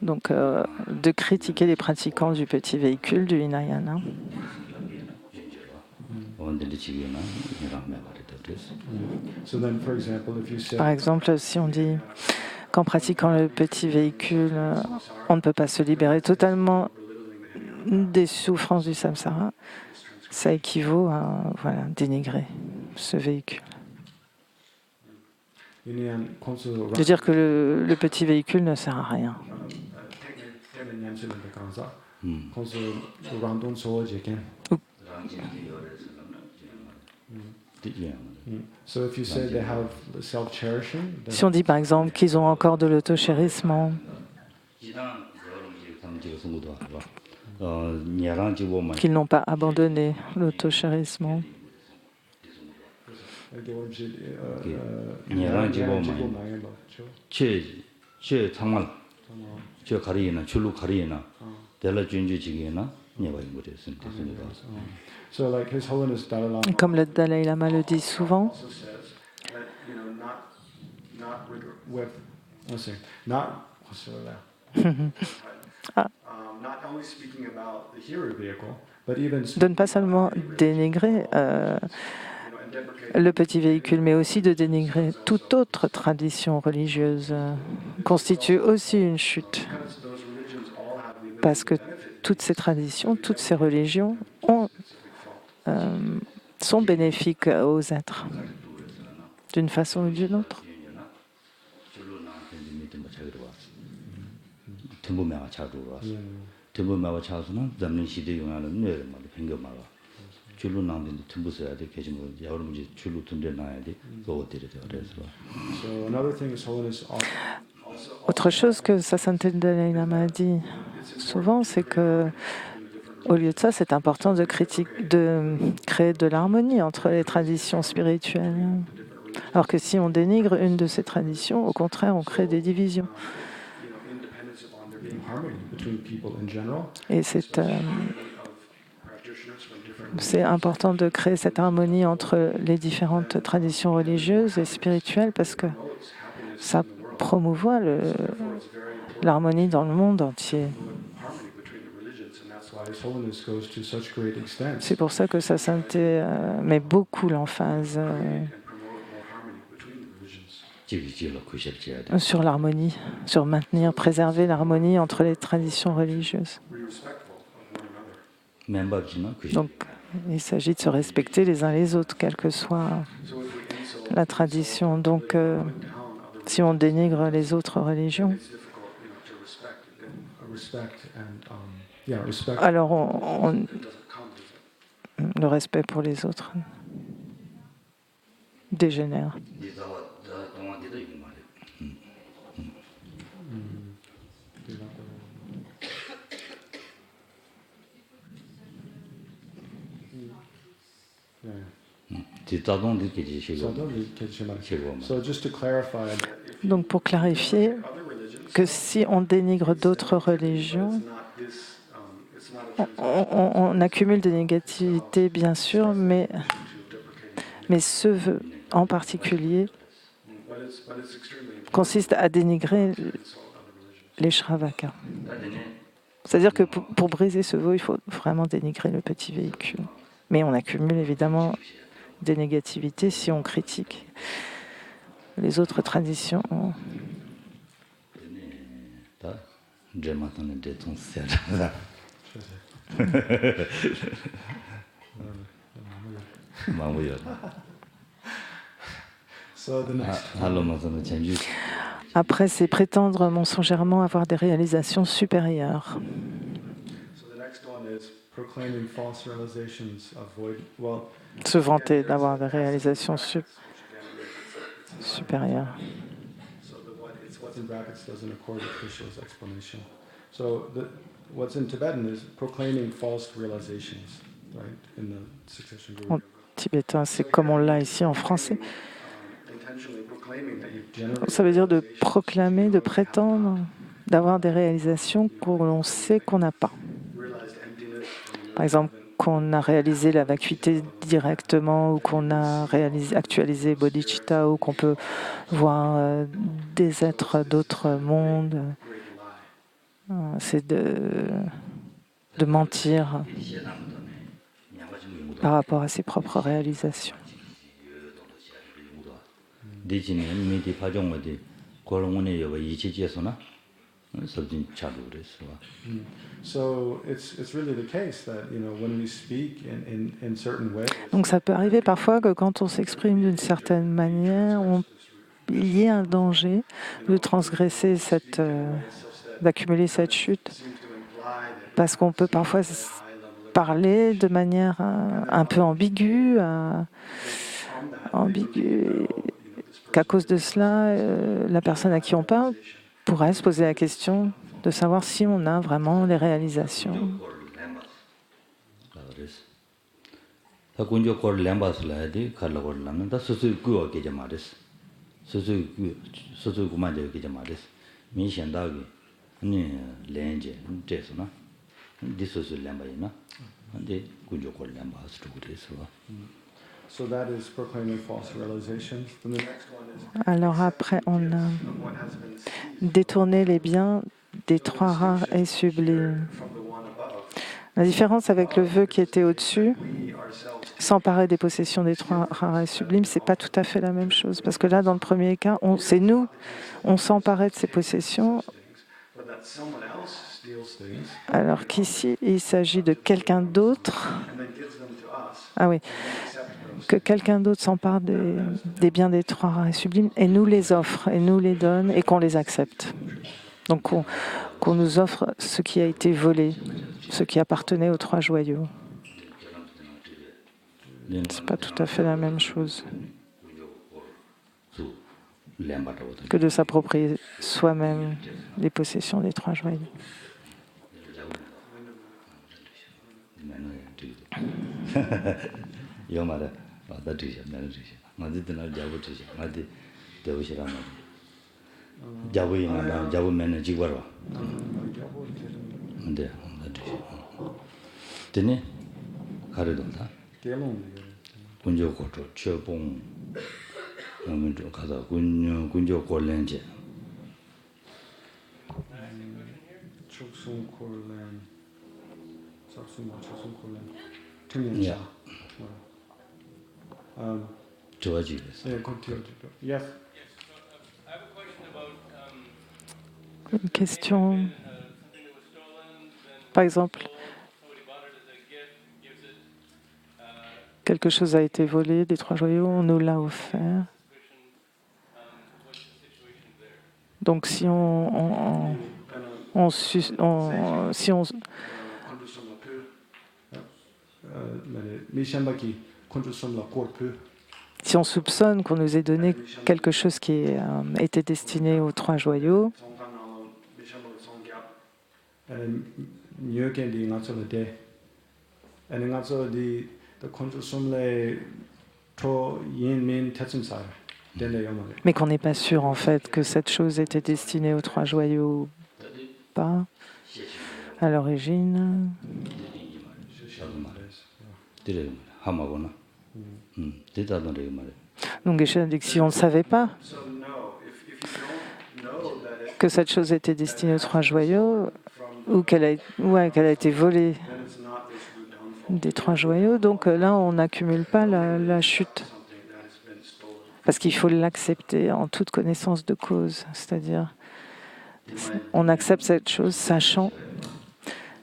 Donc de critiquer les pratiquants du petit véhicule, du Hinayana. Par exemple, si on dit qu'en pratiquant le petit véhicule, on ne peut pas se libérer totalement des souffrances du samsara, ça équivaut à dénigrer ce véhicule. De dire que le petit véhicule ne sert à rien. Si on dit par exemple qu'ils ont encore de l'autochérissement, qu'ils n'ont pas abandonné l'autochérissement, comme le Dalai Lama le dit souvent, de ne pas seulement dénigrer le petit véhicule, mais aussi de dénigrer toute autre tradition religieuse constitue aussi une chute. Parce que toutes ces traditions, toutes ces religions sont bénéfiques aux êtres, d'une façon ou d'une autre. Autre chose que Sa Sainteté Dalai Lama a dit souvent, c'est que au lieu de ça, c'est important de créer de l'harmonie entre les traditions spirituelles. Alors que si on dénigre une de ces traditions, au contraire, on crée des divisions. Et c'est important de créer cette harmonie entre les différentes traditions religieuses et spirituelles parce que ça promouvoit l'harmonie dans le monde entier. C'est pour ça que Sa Sainteté met beaucoup l'emphase sur l'harmonie, sur préserver l'harmonie entre les traditions religieuses. Donc, il s'agit de se respecter les uns les autres, quelle que soit la tradition. Donc, si on dénigre les autres religions, alors le respect pour les autres dégénère. So just to clarify, Donc pour clarifier que si on dénigre d'autres religions, on accumule des négativités, bien sûr, mais ce vœu en particulier consiste à dénigrer les Shravakas. C'est-à-dire que pour briser ce vœu, il faut vraiment dénigrer le petit véhicule. Mais on accumule évidemment des négativités si on critique les autres traditions. So the next Après, c'est prétendre mensongèrement avoir des réalisations supérieures. So the next one is proclaiming false realizations of void. Well, Se vanter d'avoir des réalisations supérieures. so what's in brackets doesn't accord with Krishna's explanation. So what's in Tibetan is proclaiming false realizations, right? In the succession guru. En tibétain, c'est comme on l'a ici en français. Intentionally proclaiming that you've generated Ça veut dire de proclamer, de prétendre, d'avoir des réalisations qu'on sait qu'on n'a pas. realized emptiness from Par exemple, qu'on a réalisé la vacuité directement ou qu'on a actualisé bodhicitta ou qu'on peut voir des êtres d'autres mondes. C'est de mentir par rapport à ses propres réalisations. So it's really the case that when we speak in certain ways, Donc ça peut arriver parfois que quand on s'exprime d'une certaine manière, il y ait un danger de transgresser d'accumuler cette chute, seems to imply that parce qu'on peut parfois parler de manière un peu ambiguë, qu'à cause de cela, la personne à qui on parle pourrait se poser la question de savoir si on a vraiment les réalisations. so that is proclaiming false realizations. Then the next one is Alors après, on a what has been seized détourné les biens des trois rares et sublimes. from the one above. La différence avec le vœu qui était au-dessus, We ourselves s'emparer des possessions des trois rares et sublimes, c'est pas tout à fait la même chose. Parce que là, dans le premier cas, c'est nous, on s'emparait de ces possessions, but that someone else steals things alors qu'ici, il s'agit de quelqu'un d'autre. and then gives them to us. Ah oui, Accept those. que quelqu'un d'autre s'empare des biens des trois rares et sublimes et nous les offre, et nous les donne, et qu'on les accepte. Donc qu'on nous offre ce qui a été volé, ce qui appartenait aux trois joyaux. C'est pas tout à fait la même chose que de s'approprier soi-même les possessions des trois joyaux. 군조 고조 최봉 먼저 가자 군조 골렌제 축순콜렌 saksu마 축순콜렌 Yeah. 좋아지겠어. Yeah, continue. Yes. I have a question about Une question, something that was stolen, then par exemple, somebody bought it as a gift, gives it quelque chose a été volé des trois joyaux, on nous l'a offert. suspicion. What's the situation there? Donc si si on soupçonne qu'on nous ait donné quelque chose qui était destiné aux trois joyaux, the controsumle to yin min tetsumsai. Mais qu'on n'est pas sûr en fait que cette chose était destinée aux trois joyaux ou pas à l'origine. dire 하마거나 대다던 래 말이야. Donc Geshe dit que si on ne savait pas So no, if you don't know that it que cette chose était destinée aux trois joyaux ou qu'elle a été volée then it's not this root downfall. des trois joyaux, donc là on n'accumule pas la chute. Something that has been stolen. Parce qu'il faut l'accepter en toute connaissance de cause, c'est-à-dire on accepte cette chose sachant,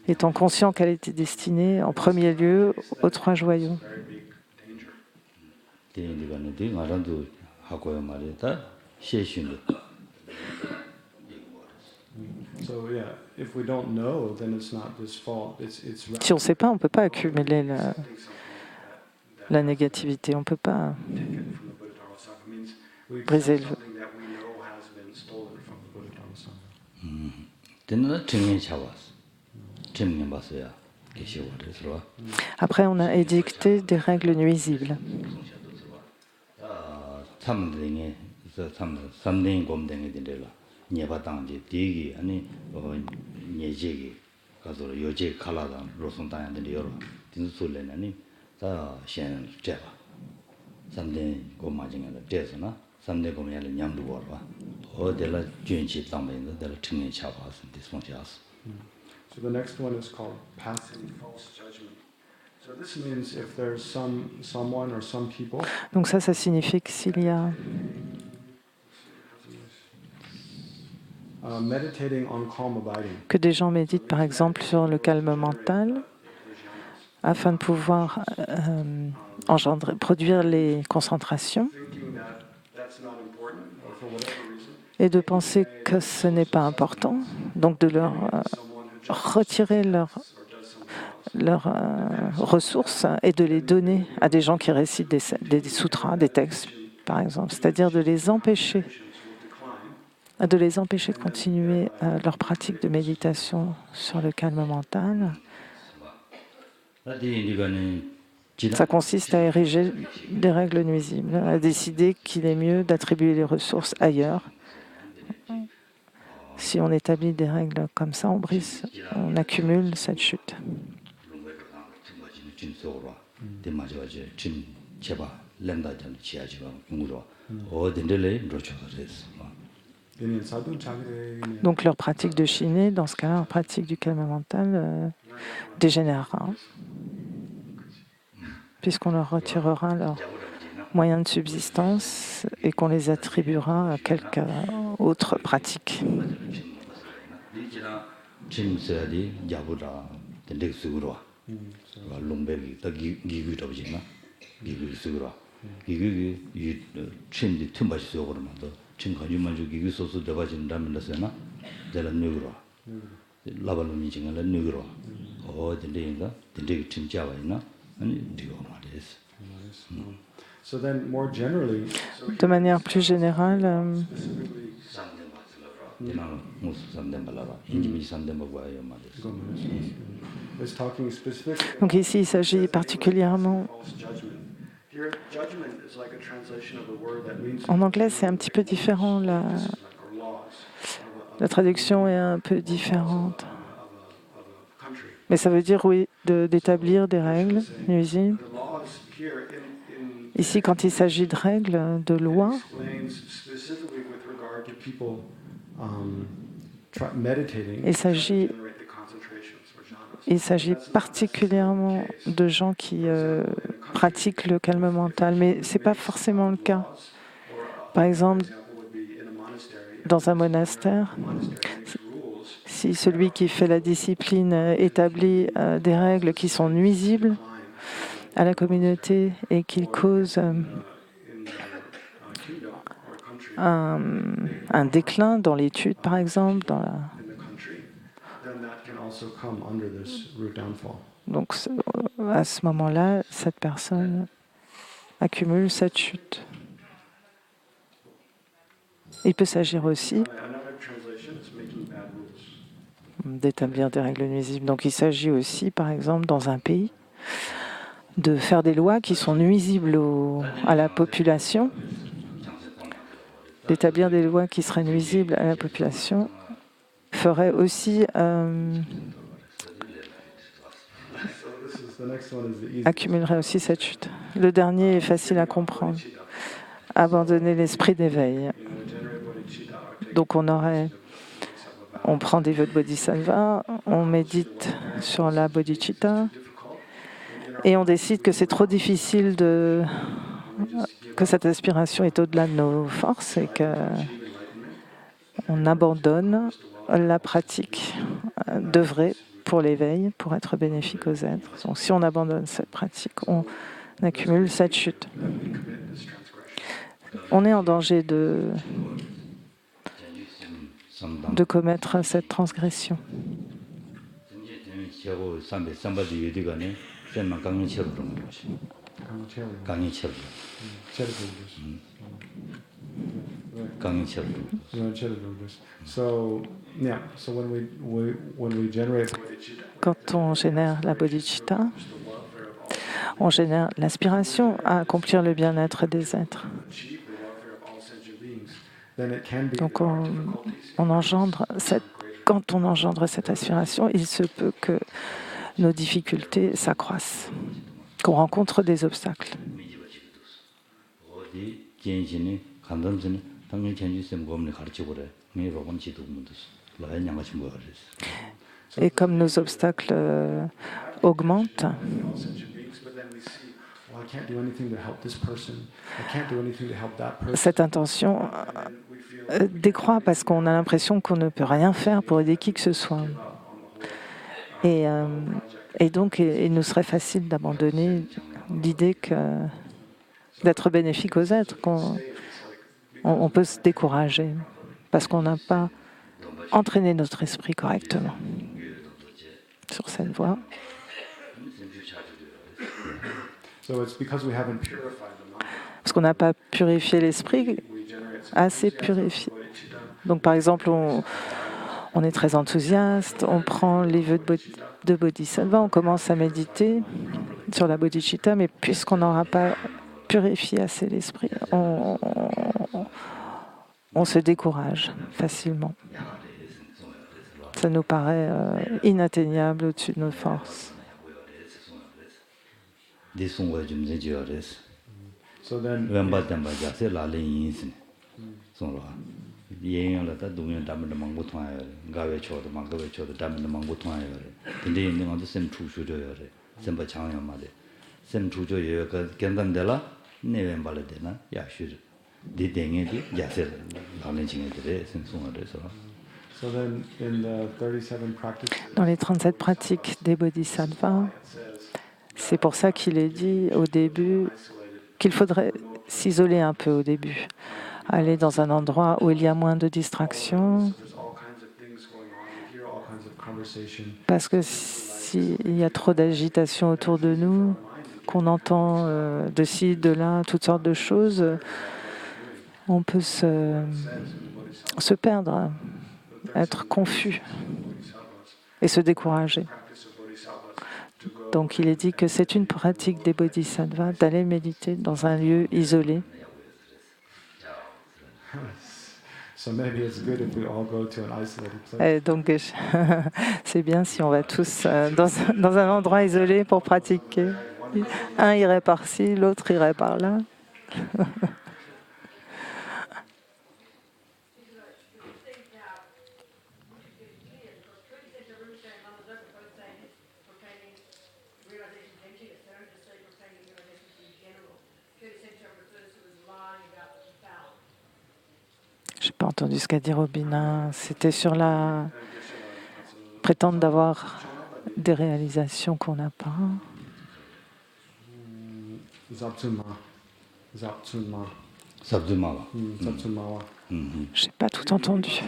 étant conscient qu'elle était destinée en premier lieu aux trois joyaux. Very big danger. 대인들과는 대 말한도 하고야 말이다. 시신도. So yeah, if we don't know, then it's not this fault. It's Si on ne sait pas, on ne peut pas accumuler la négativité, on ne peut pas taken from the Buddha Dharma Sangha. It means we briser accept le... something that we know has been stolen from the Buddha Dharma Sangha. 되는 증인 차왔어. 증인 봤어야 계시고 그래서 Après, on a édicté des règles nuisibles. 참등에 삼등 곰등에 된대라. 녀바당지 대기 아니 녀제기 가서 요제 칼라다 로송 당한데 여러 딘술래나니 다 시엔 제바. 삼등 곰마징에 제서나 삼등 곰에 냠도 버봐. 어델라 준치 담배인데 될 증인 차왔어. 디스폰샤스. So the next one is called passing false judgment. So this means if there's someone or some people Donc ça signifie que s'il y a meditating on calm abiding, que des gens méditent par exemple sur le calme mental afin de pouvoir produire les concentrations thinking that that's not important or for whatever reason, et de penser que ce n'est pas important, donc de leur someone who just retirer leurs ressources et de les donner à des gens qui récitent des sutras, des textes par exemple, c'est-à-dire de les empêcher will decline. de continuer leur pratique de méditation sur le calme mental. Ça consiste à ériger des règles nuisibles, à décider qu'il est mieux d'attribuer les ressources ailleurs. Si on établit des règles comme ça, on accumule cette chute. Donc leur pratique de Shiné, dans ce cas-là, leur pratique du calme mental dégénérera, puisqu'on leur retirera leurs moyens de subsistance et qu'on les attribuera à quelque autre pratique. So then more generally, De manière plus générale, is talking specifically donc ici il s'agit particulièrement, false judgment. Here, judgment is like a translation of the word that means en anglais c'est un petit peu différent, like or laws la traduction est un peu différente. of a country. Mais ça veut dire, oui, d'établir des règles nuisibles. The laws here in Ici, quand il s'agit de règles, de lois, explains specifically with regard to people meditating il s'agit to generate the concentrations or jhanas. il s'agit particulièrement de gens qui pratiquent le calme mental, mais ce n'est pas forcément le cas. Par exemple, Example would be in a monastery. dans un monastère, Monastery makes rules si celui qui fait la discipline établit des règles qui sont nuisibles à la communauté et qu'il cause in the kingdom or country un déclin dans l'étude, par exemple, in the country, then that can also come under this root downfall. donc à ce moment-là, cette personne accumule cette chute. Il peut s'agir aussi Another translation is making bad rules. d'établir des règles nuisibles. Donc il s'agit aussi, par exemple, dans un pays, de faire des lois qui sont nuisibles à la population, d'établir des lois qui seraient nuisibles à la population, ferait aussi accumulerait aussi cette chute. Le dernier est facile à comprendre. Abandonner l'esprit d'éveil. Donc on prend des vœux de Bodhisattva, on médite sur la bodhicitta et on décide que c'est trop difficile que cette aspiration est au-delà de nos forces et qu'on abandonne la pratique d'œuvrer pour l'éveil, pour être bénéfique aux êtres. Donc si on abandonne cette pratique, on accumule cette chute. On est en danger de commettre cette transgression. Quand on génère la bodhicitta, on génère l'aspiration à accomplir le bien-être des êtres. Donc quand on engendre cette aspiration, il se peut que nos difficultés s'accroissent, qu'on rencontre des obstacles. Et comme nos obstacles augmentent, cette intention décroît parce qu'on a l'impression qu'on ne peut rien faire pour aider qui que ce soit. Et donc, il nous serait facile d'abandonner l'idée d'être bénéfique aux êtres, on peut se décourager parce qu'on n'a pas entraîné notre esprit correctement sur cette voie. Parce qu'on n'a pas purifié l'esprit, assez purifié. Donc par exemple, on est très enthousiaste, on prend les vœux de Bodhisattva, on commence à méditer sur la bodhicitta, mais puisqu'on n'aura pas purifié assez l'esprit, on se décourage facilement. Ça nous paraît inatteignable au-dessus de nos forces. Dans les 37 pratiques des bodhisattvas, c'est pour ça qu'il est dit au début qu'il faudrait s'isoler un peu au début, aller dans un endroit où il y a moins de distractions, parce que s'il y a trop d'agitation autour de nous, qu'on entend de ci, de là, toutes sortes de choses, on peut se perdre, être confus et se décourager. Donc il est dit que c'est une pratique des bodhisattvas d'aller méditer dans un lieu isolé. Et donc c'est bien si on va tous dans un endroit isolé pour pratiquer. Un irait par-ci, l'autre irait par-là. Je n'ai pas entendu ce qu'a dit Robina. C'était sur prétendre d'avoir des réalisations qu'on n'a pas. Je n'ai pas tout entendu.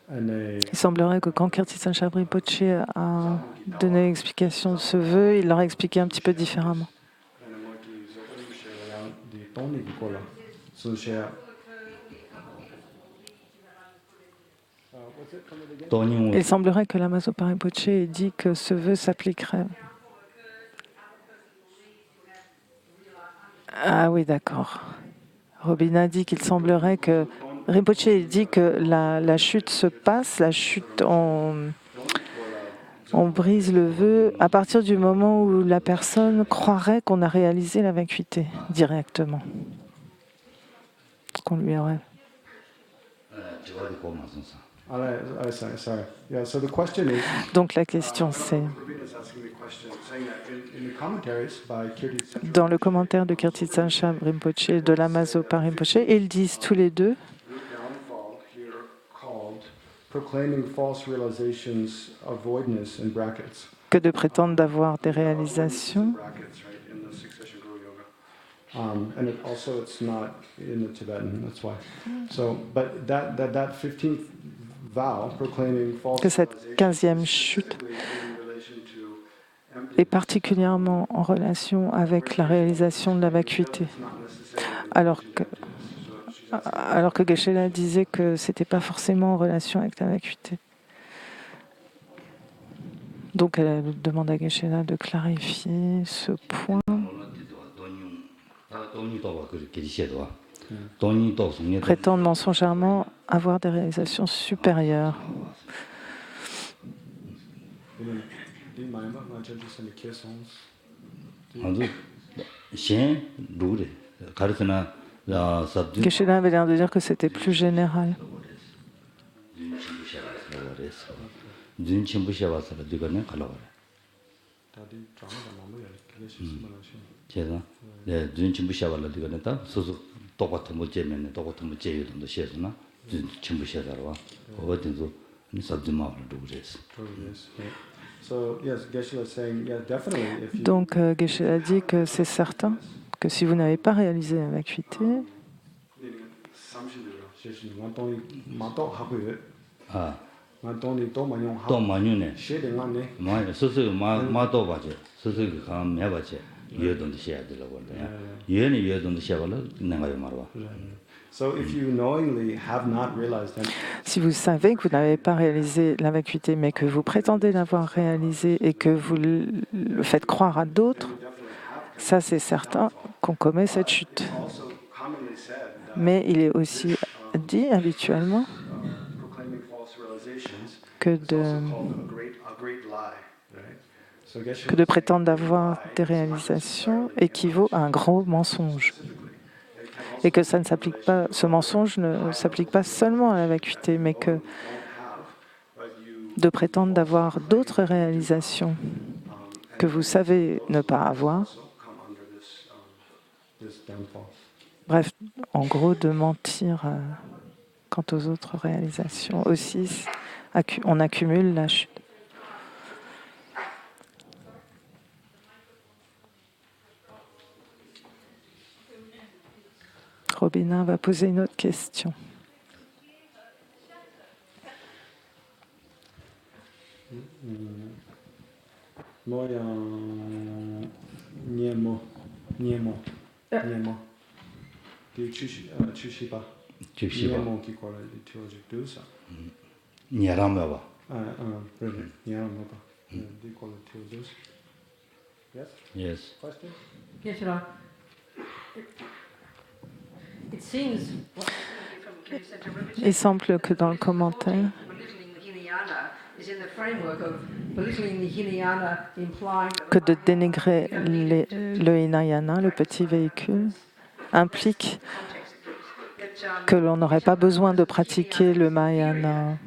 Il semblerait que quand Kirti Chabri Poche a donné l'explication de ce vœu, il l'a expliqué un petit peu différemment. 돈이 Il semblerait que Lamazopa Rinpoche ait dit que ce vœu s'appliquerait. Ah oui, d'accord. Robina dit qu'il semblerait que Rinpoche dit que la chute se passe, la chute, on brise le vœu à partir du moment où la personne croirait qu'on a réalisé la vacuité directement. Qu'on lui aurait. Sorry. Yeah, so the question is, Donc la question c'est, Rabina's asking me a question, saying that in the commentaries by Kirti Central, dans le commentaire de Kirtitsan Rinpoche et de Lamazopa Rinpoche, ils disent tous les deux root downfall here called proclaiming false realizations of voidness in brackets. que de prétendre d'avoir des réalisations. Brackets, right, in the succession guru yoga. And also it's not in the Tibetan, that's why. So, but that 15th vow proclaiming false Que cette 15e chute est particulièrement en relation avec la réalisation de la vacuité. Alors que Geshe-la disait que ce n'était pas forcément en relation avec la vacuité. Donc elle demande à Geshe-la de clarifier ce point. Prétendre mensongèrement avoir des réalisations supérieures. Geshe-la avait l'air de dire que c'était plus général. Donc Geshe-la dit que c'est certain que si vous n'avez pas réalisé la vacuité, si vous savez que vous n'avez pas réalisé la vacuité, mais que vous prétendez l'avoir réalisé et que vous le faites croire à d'autres, ça c'est certain qu'on commet cette chute. Mais il est aussi dit habituellement que de prétendre avoir des réalisations équivaut à un gros mensonge. Et que ça ne s'applique pas, ce mensonge ne s'applique pas seulement à la vacuité, mais que de prétendre d'avoir d'autres réalisations que vous savez ne pas avoir. Bref, en gros, de mentir quant aux autres réalisations. Aussi, on accumule la chute. Robina va poser une autre question. Yes. Geshe-la, Il semble que dans le commentaire, que de dénigrer le Hinayana, le petit véhicule, implique que l'on n'aurait pas besoin de pratiquer le Mahayana.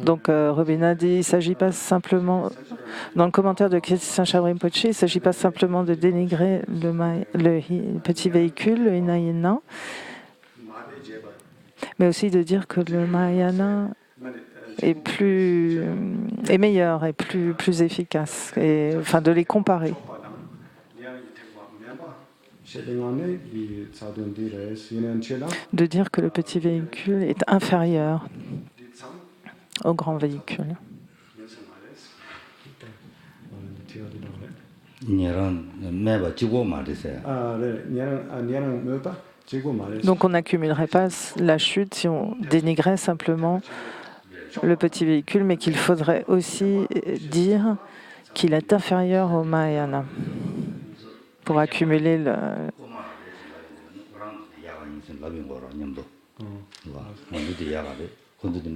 Donc Robina dit, il ne s'agit pas simplement, dans le commentaire de Kirtitsan Rinpoche, il ne s'agit pas simplement de dénigrer le petit véhicule, le Hinayana, mais aussi de dire que le Mahayana est meilleur et plus efficace, et, enfin de les comparer. De dire que le petit véhicule est inférieur au grand véhicule. Nyeran meba chigo marise. Nyarang Myopa, Chigo Maris. Donc on n'accumulerait pas la chute si on dénigrait simplement le petit véhicule, mais qu'il faudrait aussi dire qu'il est inférieur au Mahayana pour accumuler le...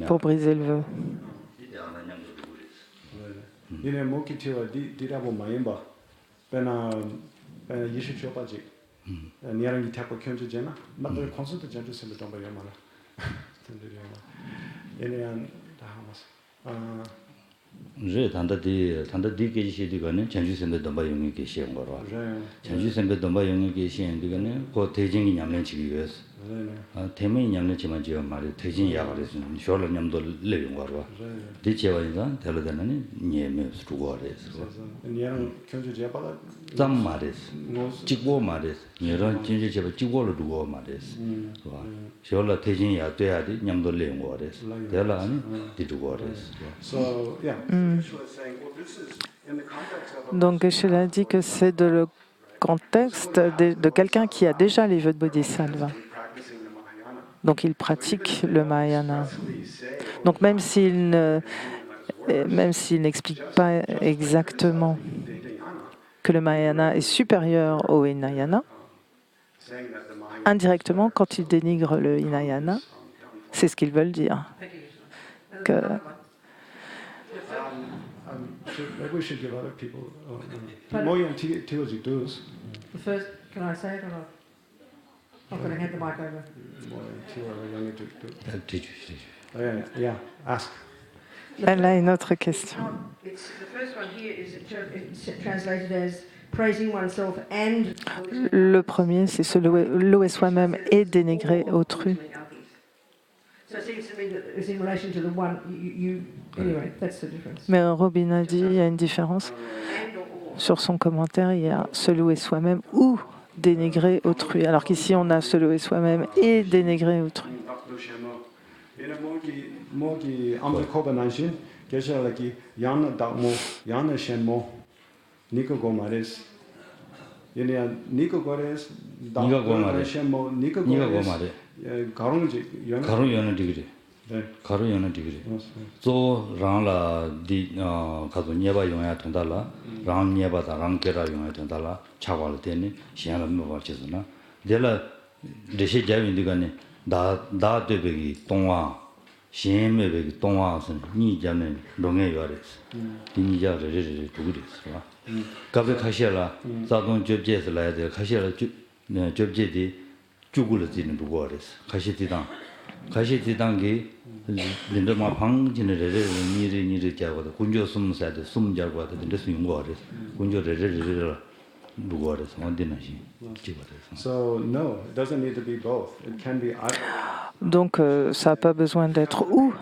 pour briser le vœu. Yine Moki Tiwa, Dirabo Mayimba, Pena Yishu Chopaji, Nyarangi Tapo Kyunju Jena, Mother Consult Gentle Simba Tomba Yamana. Yene Dahamas. 제 단다디 계시디가는 전주선배 domba 용이 계시는 거로. 전주선배 domba 용이 계시는 데가는 그 대진이 냠는 지기 위해서. 대면이 냠는 지만 지어 말이 대진 야가래서 쇼를 냠도 내용 거로. 디체와인가 달라다는 녀메 수고 그래서. Nyaran Kyunju Jabala. 짬 말했어. 찍고 말했어. 여러 진짜 제가 찍고를 두고 말했어. 와. 쇼를 대진 야 돼야 돼. 냠도 내용 거래서. 달라 아니 디두고 그래서. So, yeah. Donc Geshe a dit que c'est de le contexte de quelqu'un qui a déjà les vœux de Bodhisattva. Donc il pratique le Mahayana. Donc même s'il n'explique pas exactement que le Mahayana est supérieur au Hinayana, indirectement, quand il dénigre le Hinayana, c'est ce qu'ils veulent dire. Que Maybe we should give other people. Moyan Tioji does. The first, can I say it or not? I'm going to hand the mic over. Moyan Tio Young to. 뒤주. Yeah, ask. elle a une autre question. The first one here is it's translated as praising oneself and Le premier, c'est se louer soi-même et dénigrer autrui. So it seems to me that it's in relation to the one you anyway, that's the difference. Mais Robin a dit il y a une différence. Sur son commentaire, il y a se louer soi-même ou dénigrer autrui. Alors qu'ici, on a se louer soi-même et dénigrer autrui. Mogi Amza Koba Nanshin, Gesha Laki, Yana Dakmo, Yana Shenmo, Nico Gomares. Yenia Nico Gores, Nico Gomare. Shenmo, Nico 니가 Gores, 그 말해. Garunji, 가로 연어 디그리. 가로 연어 디그리. 또 랑라 디 가도 녀바 용야 통달라. 랑 녀바다 랑 게라 용야 통달라. 차과를 되니 시야를 뭐 버치스나. 내가 레시 자윈디가네 다 되베기 동화 시에메베기 동화선 니자는 롱에 요레스. 니자를 두그리스와. 가베 카시라 자동 접제에서 라야 돼. 카시라 접제디 죽을 지는 누구 알았어. 가시디당기 린더마 방진을 니리 잡아도 군조 숨사도 숨 잡아도 근데 숨인 거 알았어. 군조를 누구 알았어. 언제나시 찍어서. So no, it doesn't need to be both. It can be either. Donc ça n'a pas besoin d'être ou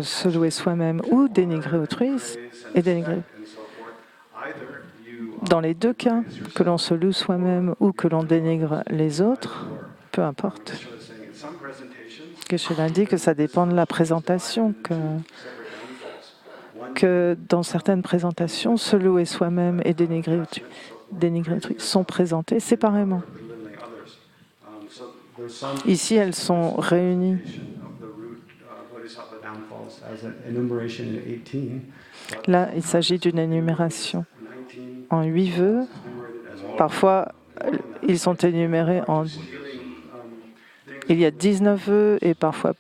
se louer soi-même ou dénigrer autrui et dénigrer. Dans les deux cas, que l'on se loue soi-même ou que l'on dénigre les autres, peu importe. Geshe a dit que ça dépend de la présentation, que dans certaines présentations, se louer soi-même et dénigrer autrui sont présentés séparément. Ici, elles sont réunies. Là, il s'agit d'une énumération en 8 vœux. Parfois, ils sont énumérés en... Il y a 19 vœux et parfois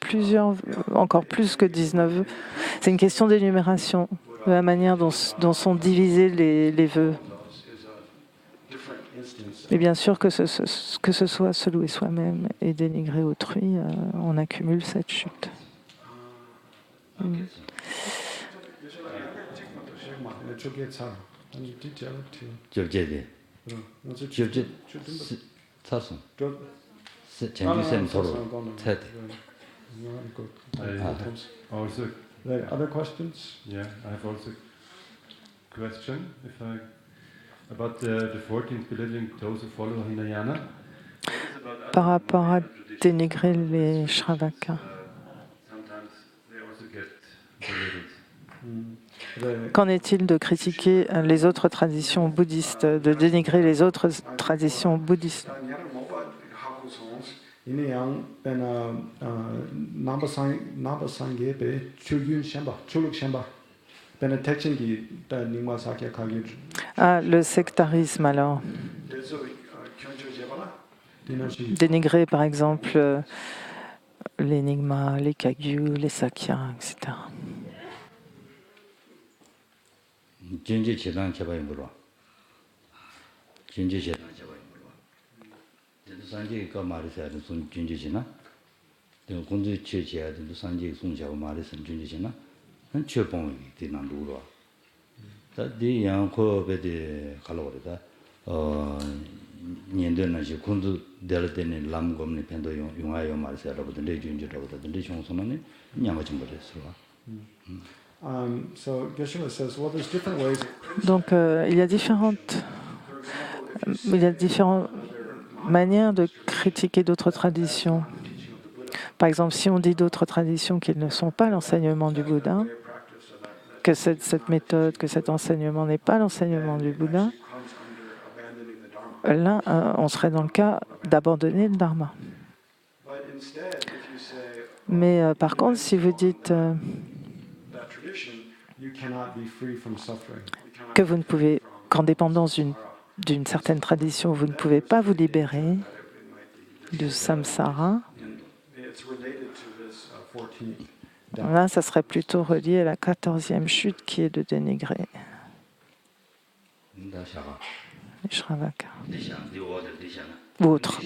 encore plus que 19 vœux. C'est une question d'énumération, de la manière dont sont divisés les vœux. Et bien sûr, que ce soit se louer soi-même et dénigrer autrui, on accumule cette chute. 접제디. 접제 사선. 전주선 서로 셋. Also, Other questions? yeah, I have also a question about the 14th believing those who follow Hinayana. Par rapport à dénigrer les Shravakas. Sometimes they also get belittled. Qu'en est-il de critiquer les autres traditions bouddhistes, de dénigrer les autres traditions bouddhistes? Ah, le sectarisme alors. Dénigrer par exemple les Nyingma, les Kagyu, les Sakya, etc. 진지 재단 개발이 물어. 진지 재단 개발이 물어. 근데 산지가 말해서 하는 손 진지지나. 내가 군지 체제해야 되는 산지 송자고 말해서 진지지나. 한 최봉이 되는 루로. 다디 양코베데 갈로르다. 년도는지 군도 될 때는 람검니 펜도 용하여 말해서 여러분들 내준주라고도 내 총선은 냐마 좀 그랬어. So Geshe-la says, well, there's different ways. Donc il y a différentes manières de critiquer d'autres traditions. Par exemple, si on dit d'autres traditions qui ne sont pas l'enseignement du Bouddha, que cette méthode, que cet enseignement n'est pas l'enseignement du Bouddha, là, on serait dans le cas d'abandonner le Dharma. Mais par contre, si vous dites que vous ne pouvez, qu'en dépendance d'une certaine tradition, vous ne pouvez pas vous libérer du samsara, là, ça serait plutôt relié à la 14e chute qui est de dénigrer les Shravaka ou autres.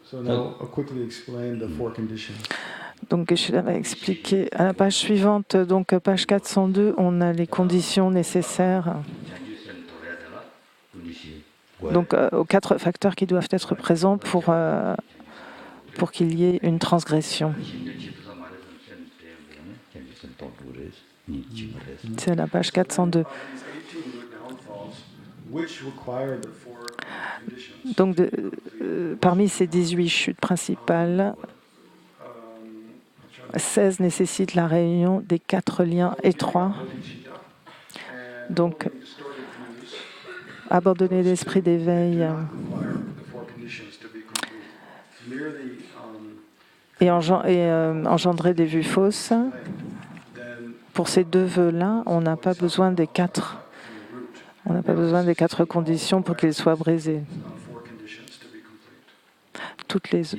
So now I'll quickly explain the four conditions. Donc Geshe-la va expliquer à la page suivante, donc page 402, on a les conditions nécessaires. Donc aux 4 facteurs qui doivent être présents pour qu'il y ait une transgression. C'est la page 402. Donc parmi ces 18 chutes principales, 16 nécessitent la réunion des 4 liens étroits. Donc abandonner l'esprit d'éveil et engendrer des vues fausses. Pour ces 2 vœux-là, on n'a pas besoin des 4. On n'a pas besoin des 4 conditions pour qu'ils soient brisés.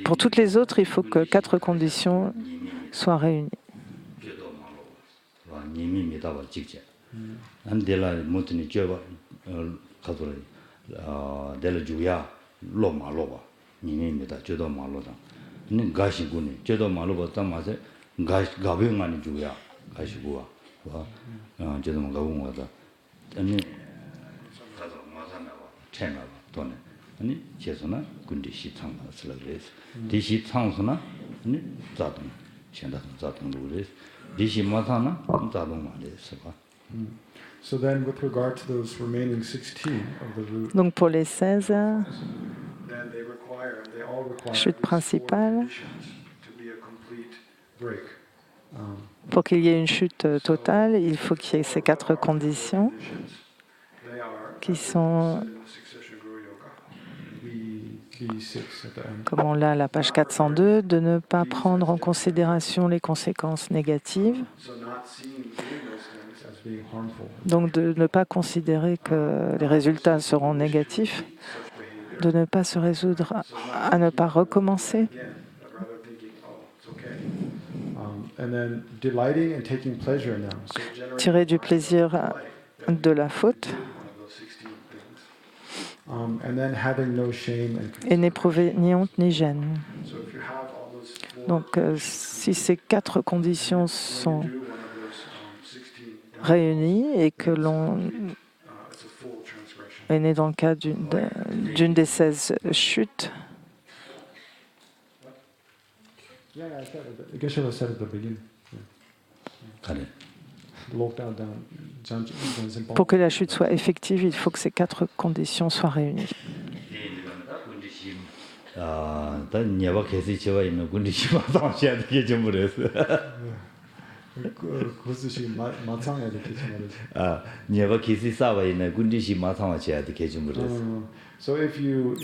Pour toutes les autres, il faut que 4 conditions soient réunies. 아니 제소나 군디 시창나 슬러그레스 디시 창소나 아니 자동 현다 자동도 그래서 디시 마사나 자동 말해서 봐. So then with regard to those remaining 16 of the root, Donc pour les 16 then they all require chutes principales, to be a complete break. pour qu'il y ait une chute totale, il faut qu'il y ait ces 4 conditions They are qui sont, Succession Guru Yoga, B6 at the end. comme on l'a à la page 402, de ne pas prendre en considération les conséquences négatives, So not seeing doing those things as being harmful. donc de ne pas considérer que les résultats seront négatifs, de ne pas se résoudre à ne pas recommencer, Again, but rather thinking, oh, it's okay. And then delighting and taking pleasure in them. So generating tirer du plaisir de la faute one of those 16 things. And then having no shame and et n'éprouver ni honte ni gêne. so if you have all those four, Donc si ces 4 conditions sont do one of those 16 things, réunies et que l'on it's a full transgression. est né dans le cas d'une des 16 chutes, Yeah, I said it. I guess I said at the beginning. 가래. Lockdown down. pour que la chute soit effective, il faut que ces 4 conditions soient réunies. 다 녀바 계시 제와 있는 군디 시마상시야 되게 좀 그랬어. 그것이 마창에 이렇게 말이죠. 녀바 계시 사와 있는 군디 시마상시야 되게 좀 그랬어. So if you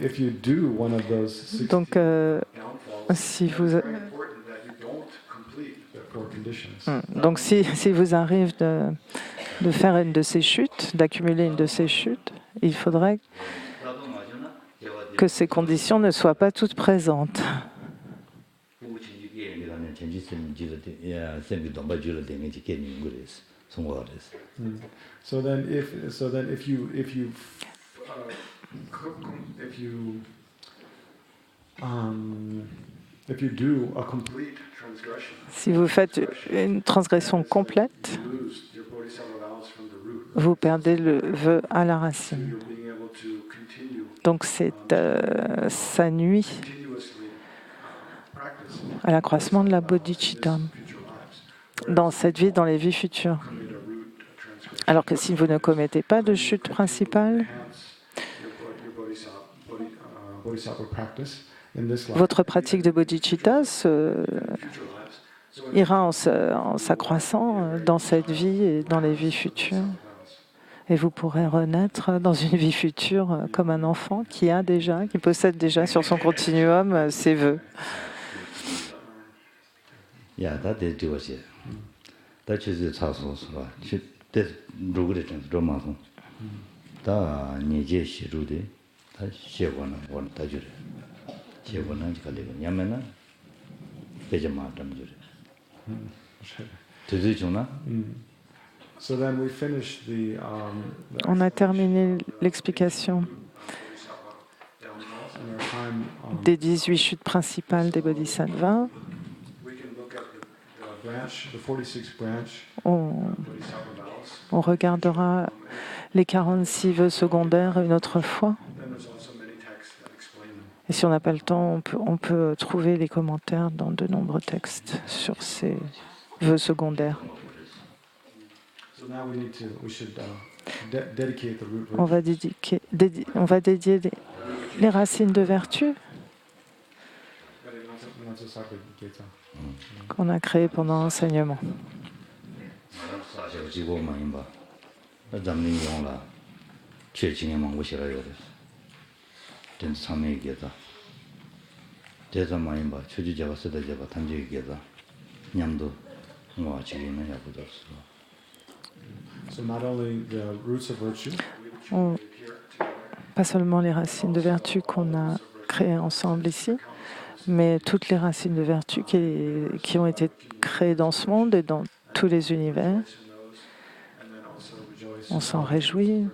do one of those 60 Donc, si vous, it's very important that you don't complete the four conditions. donc si vous arrive de faire une de ces chutes, d'accumuler une de ces chutes, il faudrait que ces conditions ne soient pas toutes présentes. So then if you do a complete transgression, Si vous faites une transgression complète, you lose your bodhisattva vows from the root. vous perdez le vœu à la racine. You're being able to continue Donc ça nuit continuously practice à l'accroissement de la bodhicitta future lives. dans cette vie, dans les vies futures. Commit a root transgression. Alors que si vous ne commettez pas de chute principale, Enhance your bodhisattva practice in this life. votre pratique de bodhicitta Future lives. So ira en s'accroissant dans cette vie et dans les vies futures. Et vous pourrez renaître dans une vie future comme un enfant qui possède déjà sur son continuum ses vœux. 야, 다 되지워지. 다 주지 차소서가. 때 누구를 좀 로마서. 다 니제 시루데. 다 시원한 원다 주래. 시원한 지가리고 냐면은 배제마 좀 주래. 되지구나. So then we finish the On a terminé l'explication downfalls in our time. des 18 chutes principales des bodhisattvas. We can look at the branch, the 46 branch On, bodhisattva vows. on regardera les 46 vœux secondaires une autre fois. Then there's also many texts that explain them. Et si on n'a pas le temps, on peut trouver les commentaires dans de nombreux textes sur ces vœux secondaires. So now we should dedicate the root On va dédier les racines de vertu qu'on a créées pendant l'enseignement. 사실지고만 봐. 잠님 용라. 최진행만 오시라요. 된 참여기다. 대자만 봐. 추지자가 쓰다자가 단지기다. 냠도 뭐 지기는 야부졌어. So not only the roots of virtue, Pas seulement les racines de vertu qu'on a créées ensemble ici, mais toutes les racines de vertu qui ont été créées dans ce monde et dans tous les univers. and then also rejoice On s'en réjouit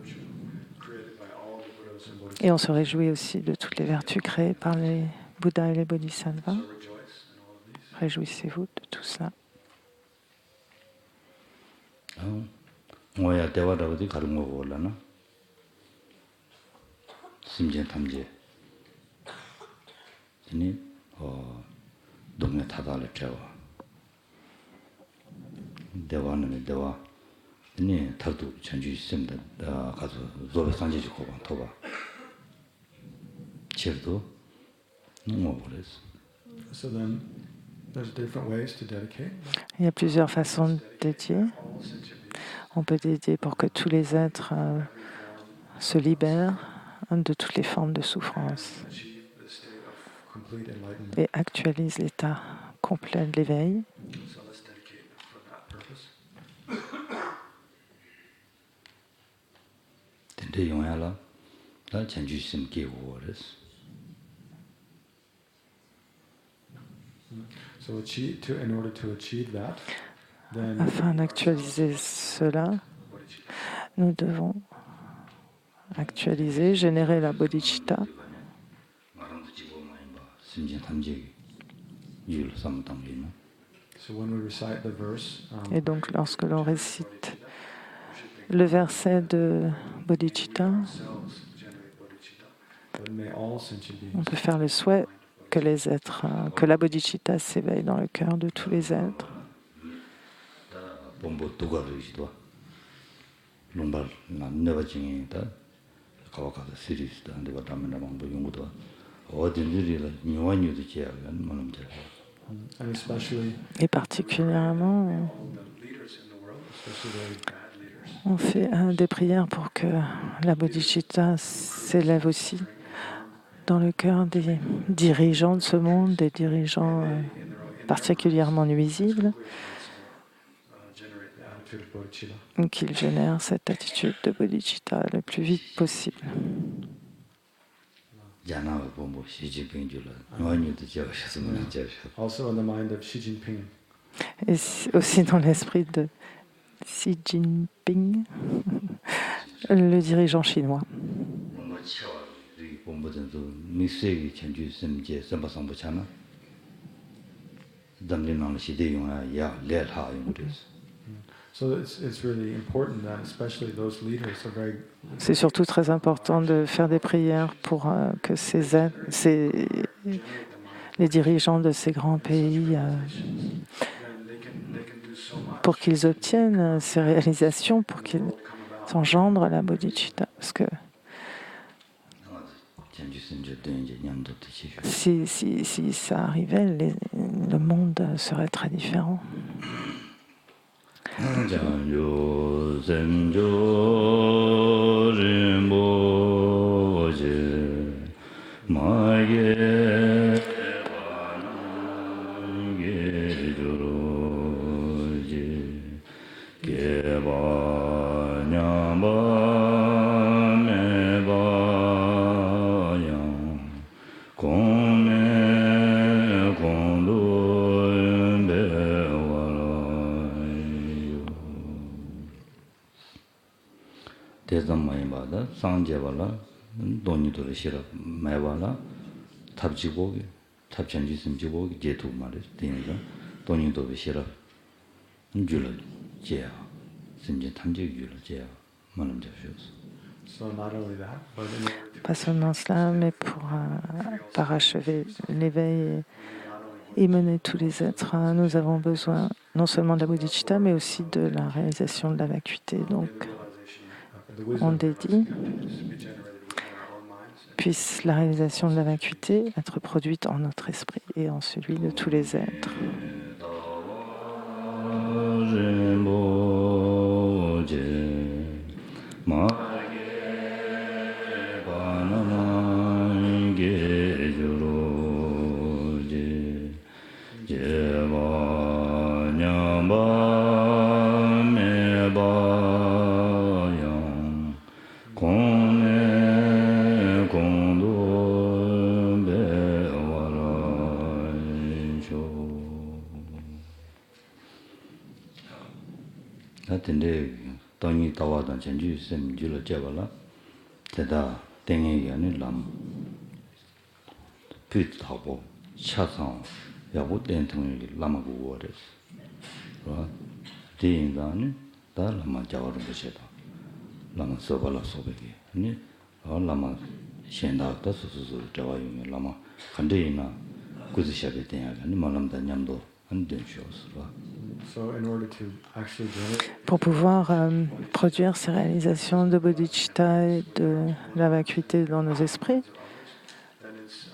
created by all the Buddhas and Bodhisattvas. et on se réjouit aussi de toutes les vertus créées par les Bouddhas et les Bodhisattvas. So rejoice in all of these. Réjouissez-vous de tout cela. 뭐야 대화다 어디 가는 거 올라나? 심진 탐지. 아니 동네 타다를 채워. 대화는 대화. 아니 타도 전주 있습니다. 가서 조를 산지 주고 봐. 지도 너무 그랬어. So then there's different ways to dedicate. Il y a plusieurs façons de dédier. All sentient beings, On peut dédier pour que tous les êtres se libèrent de toutes les formes de souffrance achieve the state of complete enlightenment. et actualisent l'état complet de l'éveil. So let's dedicate for that purpose. 근데 용야라 나 전주 있으면 끼고 그랬어. So in order to achieve that, then Afin d'actualiser cela, bodhicitta. nous devons actualiser, générer la bodhicitta. 말한도 지고 많이 봐. 심진 탐지 유를 삼당이나. So when we recite the verse, Et donc, lorsque l'on récite le verset de bodhicitta, themselves generate bodhicitta, but may all sentient on beings peut faire le souhait que les êtres, que la bodhicitta s'éveille dans le cœur de tous les êtres. 본부 두가르지도. 롱발 나 내가 중에다 가와가서 시리즈다. 내가 담에나 방법 연구도. 어딘들이라 니와뉴도 지야가 뭐는 잘. And especially Et particulièrement, the leaders in the world, especially very bad leaders. on fait des prières pour que la bodhicitta s'élève aussi dans le cœur des dirigeants de ce monde, des dirigeants particulièrement nuisibles, Generate the attitude of bodhicitta. qu'ils génèrent cette attitude de bodhicitta le plus vite possible. 야나가 뭐 시진핑 줄라 니와뉴도 지야가셔서 뭐는 잘. Also in the mind of Xi Jinping. Et aussi dans l'esprit de Xi Jinping, le dirigeant chinois. 뭔가 치와 이 본부들도 미세기 천주 심제 선바상부잖아. 담리는 시대 용아 야 레하 용도스. So it's really important that especially those leaders are very C'est surtout très important de faire des prières pour que les dirigeants de ces grands pays, they can do so much. pour qu'ils obtiennent ces réalisations, pour qu'ils engendrent la bodhicitta. Parce que 천주 심제 된제 냠도 뜻이죠. si ça arrivait, le monde serait très différent. 장조 semjo rinpoche maye vange juroje keba nyamba meba yang kome kondo 대담마이마다 상제발라 돈이도를 싫어 매발라 탑지고기 탑전지 심지고기 제도 말이 되니까 돈이도를 싫어 줄을 제야 심지 탐지 줄을 제야 말은 잡으셨어. So not only that, but in order to Pas seulement cela, mais pour parachever l'éveil et mener tous les êtres, nous avons besoin non seulement de la bodhicitta, mais aussi de la réalisation de la vacuité. Donc, on dédie, puisse la réalisation de la vacuité être produite en notre esprit et en celui de tous les êtres. 근데 돈이 다와던 전주 셈줄을 잡아라 대다 땡이 아니람 pit하고 차상 야고 땡통이 라마고 워레스 와 대인다니 다 라마 자와로 보셔다 라마 서발라 소베기 아니 라마 현다다 수수수 자와요 라마 간데이나 구즈샤베 땡야니 말람다 냠도 안 된쇼스라. So in order to actually generate Pour pouvoir produire ces réalisations de bodhicitta et de la vacuité dans nos esprits, then it's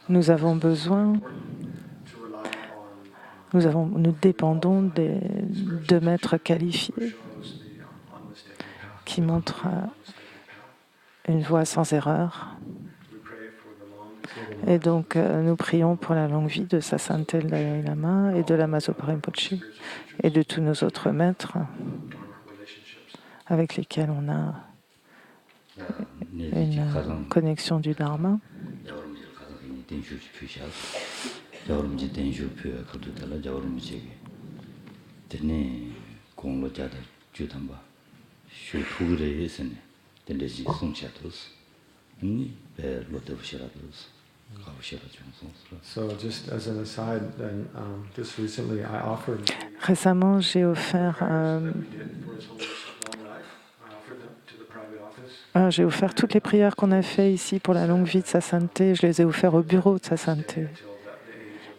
nous avons besoin, to rely on nous dépendons de maîtres qualifiés shows the unmistakable path. qui montrent une voie sans erreur. We pray for the long, stable Et donc, nous prions pour la longue vie de Sa Sainteté le Dalai Lama et de Lama Zopa Rinpoche et de tous nos autres maîtres relationships. avec lesquels on a une connexion du Dharma. So just as an aside, then just recently I offered Récemment, j'ai offert, we did for his Holiness long life. I offered them to the private office. j'ai offert toutes les prières qu'on a fait ici pour la longue vie de Sa Sainteté. Je les ai offert au bureau de Sa Sainteté.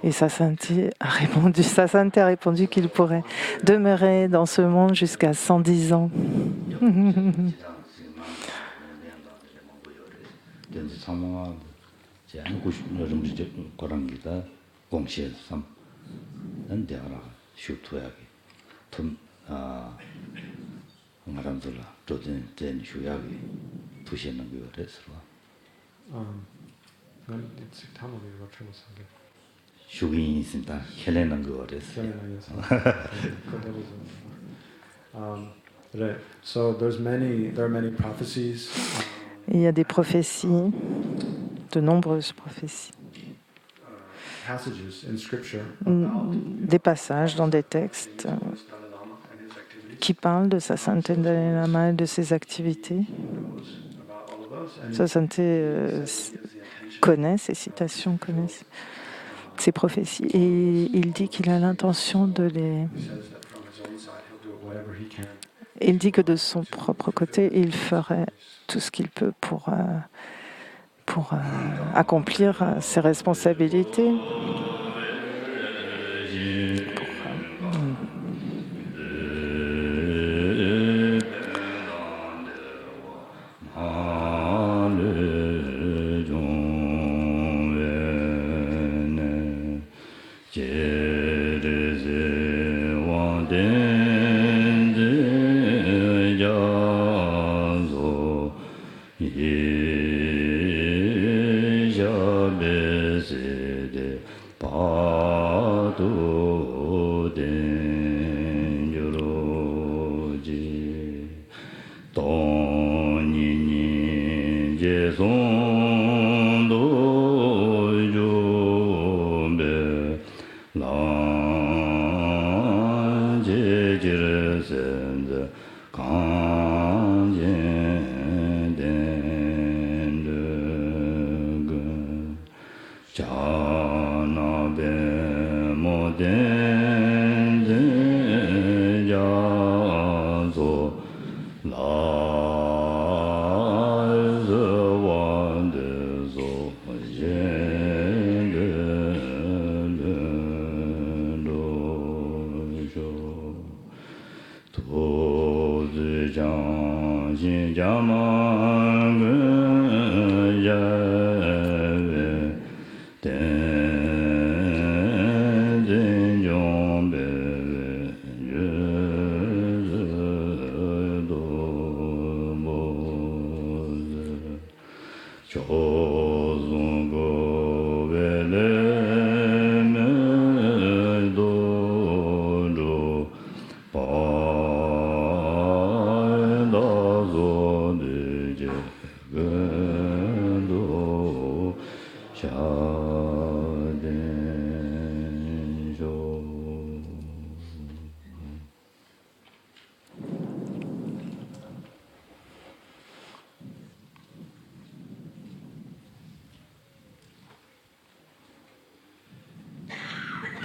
Et Sa Sainteté a répondu qu'il pourrait demeurer dans ce monde jusqu'à 110 ans. 된지 상황 제 안고 싶은 좀 거랑기다 공시에 삼 난데라 슈투야기 tum아 말한들라 저든 된 휴야기 두시는 거 그래서 It's Tamil, what trying to say. 휴긴 있습니다. 헬레는 거 그래서 Right. So there are many prophecies. Il y a des prophéties, de nombreuses prophéties, Passages in Scripture des passages dans des textes qui parlent de sa sainteté Dalai Lama et de ses activités. Sa sainteté connaît ces citations, connaît ces prophéties, et il dit qu'il a l'intention de les... Il dit que de son propre côté, il ferait tout ce qu'il peut pour accomplir ses responsabilités.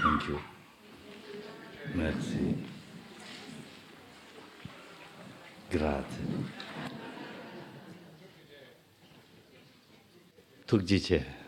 Thank you. Merci. Grazie. 특지체.